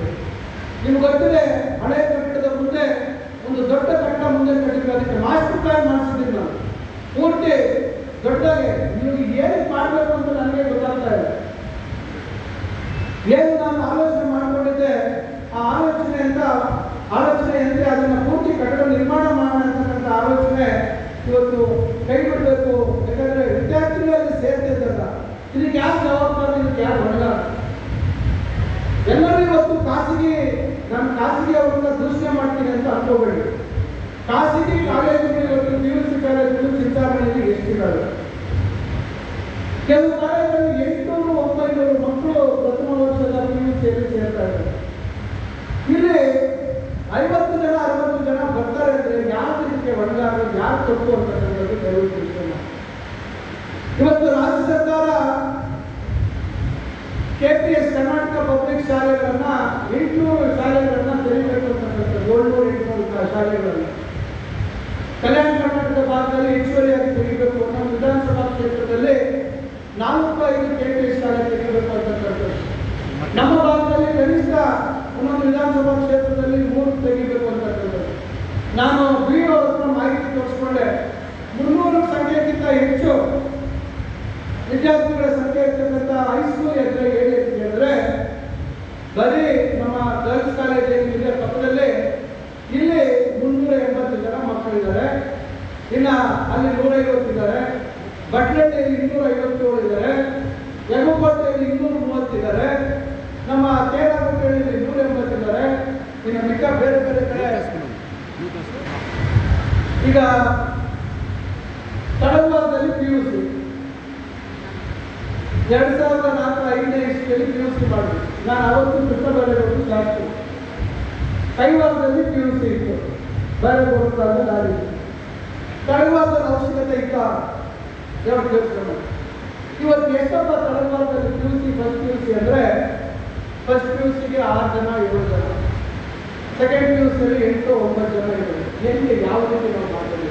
ನಿಮ್ಗೆ ಗೊತ್ತಿದೆ, ಹಳೆ ಕಟ್ಟಡದ ಮುಂದೆ ಒಂದು ದೊಡ್ಡ ಕಟ್ಟಡ ಮುಂದೆ ಕಟ್ಟಿದ್ರು, ಅದಕ್ಕೆ ಮಾಸ್ಟರ್ ಪ್ಲಾನ್ ಮಾಡಿಸಿದ್ದೀನಿ ನಾನು ಪೂರ್ತಿ ದೊಡ್ಡದಾಗೆ. ನೀವು ಏನಕ್ಕೆ ಮಾಡಬೇಕು ಅಂತ ನನಗೆ ಗೊತ್ತಾಗ್ತಾ ಇಲ್ಲ. ಏನು ನಾನು ಆಲೋಚನೆ ಮಾಡಿಕೊಂಡಿದ್ದೆ, ಆ ಆಲೋಚನೆಯಂತೆ ಅದನ್ನು ಪೂರ್ತಿ ಕಟ್ಟಡ ನಿರ್ಮಾಣ ಮಾಡೋಣ ಅಂತಕ್ಕಂಥ ಆಲೋಚನೆ ಇವತ್ತು ಕೈ ಬಿಡಬೇಕು. ಯಾಕಂದರೆ ವಿದ್ಯಾರ್ಥಿಗಳಲ್ಲಿ ಸೇರ್ತಿದ್ದಲ್ಲ, ಇದಕ್ಕೆ ಯಾರು ಜವಾಬ್ದಾರಿ, ಇದಕ್ಕೆ ಯಾರು ಹೊಣೆಗಾರ? ಎಲ್ಲರೂ ಇವತ್ತು ನಾನು ಖಾಸಗಿ ಅವ್ರನ್ನ ದೂಷಣೆ ಮಾಡ್ತೀನಿ ಅಂತ ಅನ್ಕೋಬೇಡಿ. ಖಾಸಗಿ ಕಾಲೇಜುಗಳು ಇವತ್ತು PUC ಕಾಲೇಜುಗಳು ಚಿಂತಾಮಣಿಯಲ್ಲಿ ಎಷ್ಟಿದ್ದಾವೆ? ಕೆಲವು ಕಾಲೇಜಲ್ಲಿ 800-900 ಮಕ್ಕಳು ಪ್ರಥಮ ವರ್ಷದ PUCಯಲ್ಲಿ ಸೇರ್ತಾ ಇದ್ದಾರೆ. ಇಲ್ಲಿ 50 ಜನ 60 ಜನ ಬರ್ತಾರೆ ಅಂದರೆ ಯಾರು ಇದಕ್ಕೆ ಹೊಣೆಗಾರರು, ಯಾರು ತಪ್ಪು ಅಂತಕ್ಕಂಥದ್ದು ದಯವಿಟ್ಟು ವಿಷಯ. ಇವತ್ತು ರಾಜ್ಯ ಸರ್ಕಾರ KPS ಕರ್ನಾಟಕ ಪಬ್ಲಿಕ್ ಶಾಲೆಗಳನ್ನ 800 ಶಾಲೆಗಳನ್ನ ತೆರೀಬೇಕು ಅಂತಕ್ಕಂಥದ್ದು, 700-800 ಶಾಲೆಗಳನ್ನು ಕಲ್ಯಾಣ ಕರ್ನಾಟಕ ಭಾಗದಲ್ಲಿ ಹೆಚ್ಚುವರಿಯಾಗಿ ತೆಗಿಬೇಕು. ನಮ್ಮ ವಿಧಾನಸಭಾ ಕ್ಷೇತ್ರದಲ್ಲಿ 4-5 KPS ಶಾಲೆ ತೆಗಿಬೇಕು ಅಂತಕ್ಕಂಥದ್ದು. ನಮ್ಮ ಭಾಗದಲ್ಲಿ ಕನಿಷ್ಠ ಒಂದೊಂದು ವಿಧಾನಸಭಾ ಕ್ಷೇತ್ರದಲ್ಲಿ 3 ತೆಗಿಬೇಕು ಅಂತಕ್ಕಂಥದ್ದು. ನಾನು BO ಹತ್ರ ಮಾಹಿತಿ ತೋರಿಸ್ಕೊಂಡೆ. 300 ಸಂಖ್ಯೆಗಿಂತ ಹೆಚ್ಚು ವಿದ್ಯಾರ್ಥಿಗಳ ಸಂಖ್ಯೆ ಇರ್ತಕ್ಕಂಥ ಹೈಸ್ಕೂಲ್ ಎದುರು ಏನಿದೆ ಅಂದರೆ ಬರೀ ನಮ್ಮ ಗರ್ಲ್ಸ್ ಕಾಲೇಜ್ ಏನಿದೆ ಪಕ್ಕದಲ್ಲೇ ಇಲ್ಲಿ 380 ಜನ ಮಕ್ಕಳಿದ್ದಾರೆ. ಇನ್ನು ಅಲ್ಲಿ 150 ಇದ್ದಾರೆ, ಬಟ್ಲಳ್ಳಿಯಲ್ಲಿ 257 ಇದ್ದಾರೆ, ಯಗಕೋಟೆಯಲ್ಲಿ 230 ಇದ್ದಾರೆ, ನಮ್ಮ ಕೇರಳದಲ್ಲಿ 180 ಇದ್ದಾರೆ. ಇನ್ನು ಮಿಕ್ಕ ಬೇರೆ ಬೇರೆ ಕಡೆ ಈಗ ತಡವಾರದಲ್ಲಿ PUC 2004-5ನೇ ಇಸ್ವಿಯಲ್ಲಿ PUC ಮಾಡಿದ್ವಿ. ನಾನು ಅವತ್ತು ಕೃಷ್ಣಬೈರೇಗೌಡರು ಜಾಸ್ತಿ. ಕೈವಾರದಲ್ಲಿ PUC ಇತ್ತು, ಬೈರೇಗೌಡರು ನಾಡಿದ್ದು. ತಡವಾರದ ಅವಶ್ಯಕತೆ ಇತ್ತ ಯೋಚನೆ. ಇವತ್ತು ಎಷ್ಟಪ್ಪ ತಡವಾರದಲ್ಲಿ PUC ಫಸ್ಟ್ PUC ಅಂದರೆ ಫಸ್ಟ್ PUCಗೆ 6 ಜನ 7 ಜನ, ಸೆಕೆಂಡ್ PUCಯಲ್ಲಿ 8-9 ಜನ ಇದ್ದಾರೆ. ಎಲ್ಲಿ ಯಾವ ರೀತಿ ನಾವು ಮಾಡ್ತೀವಿ?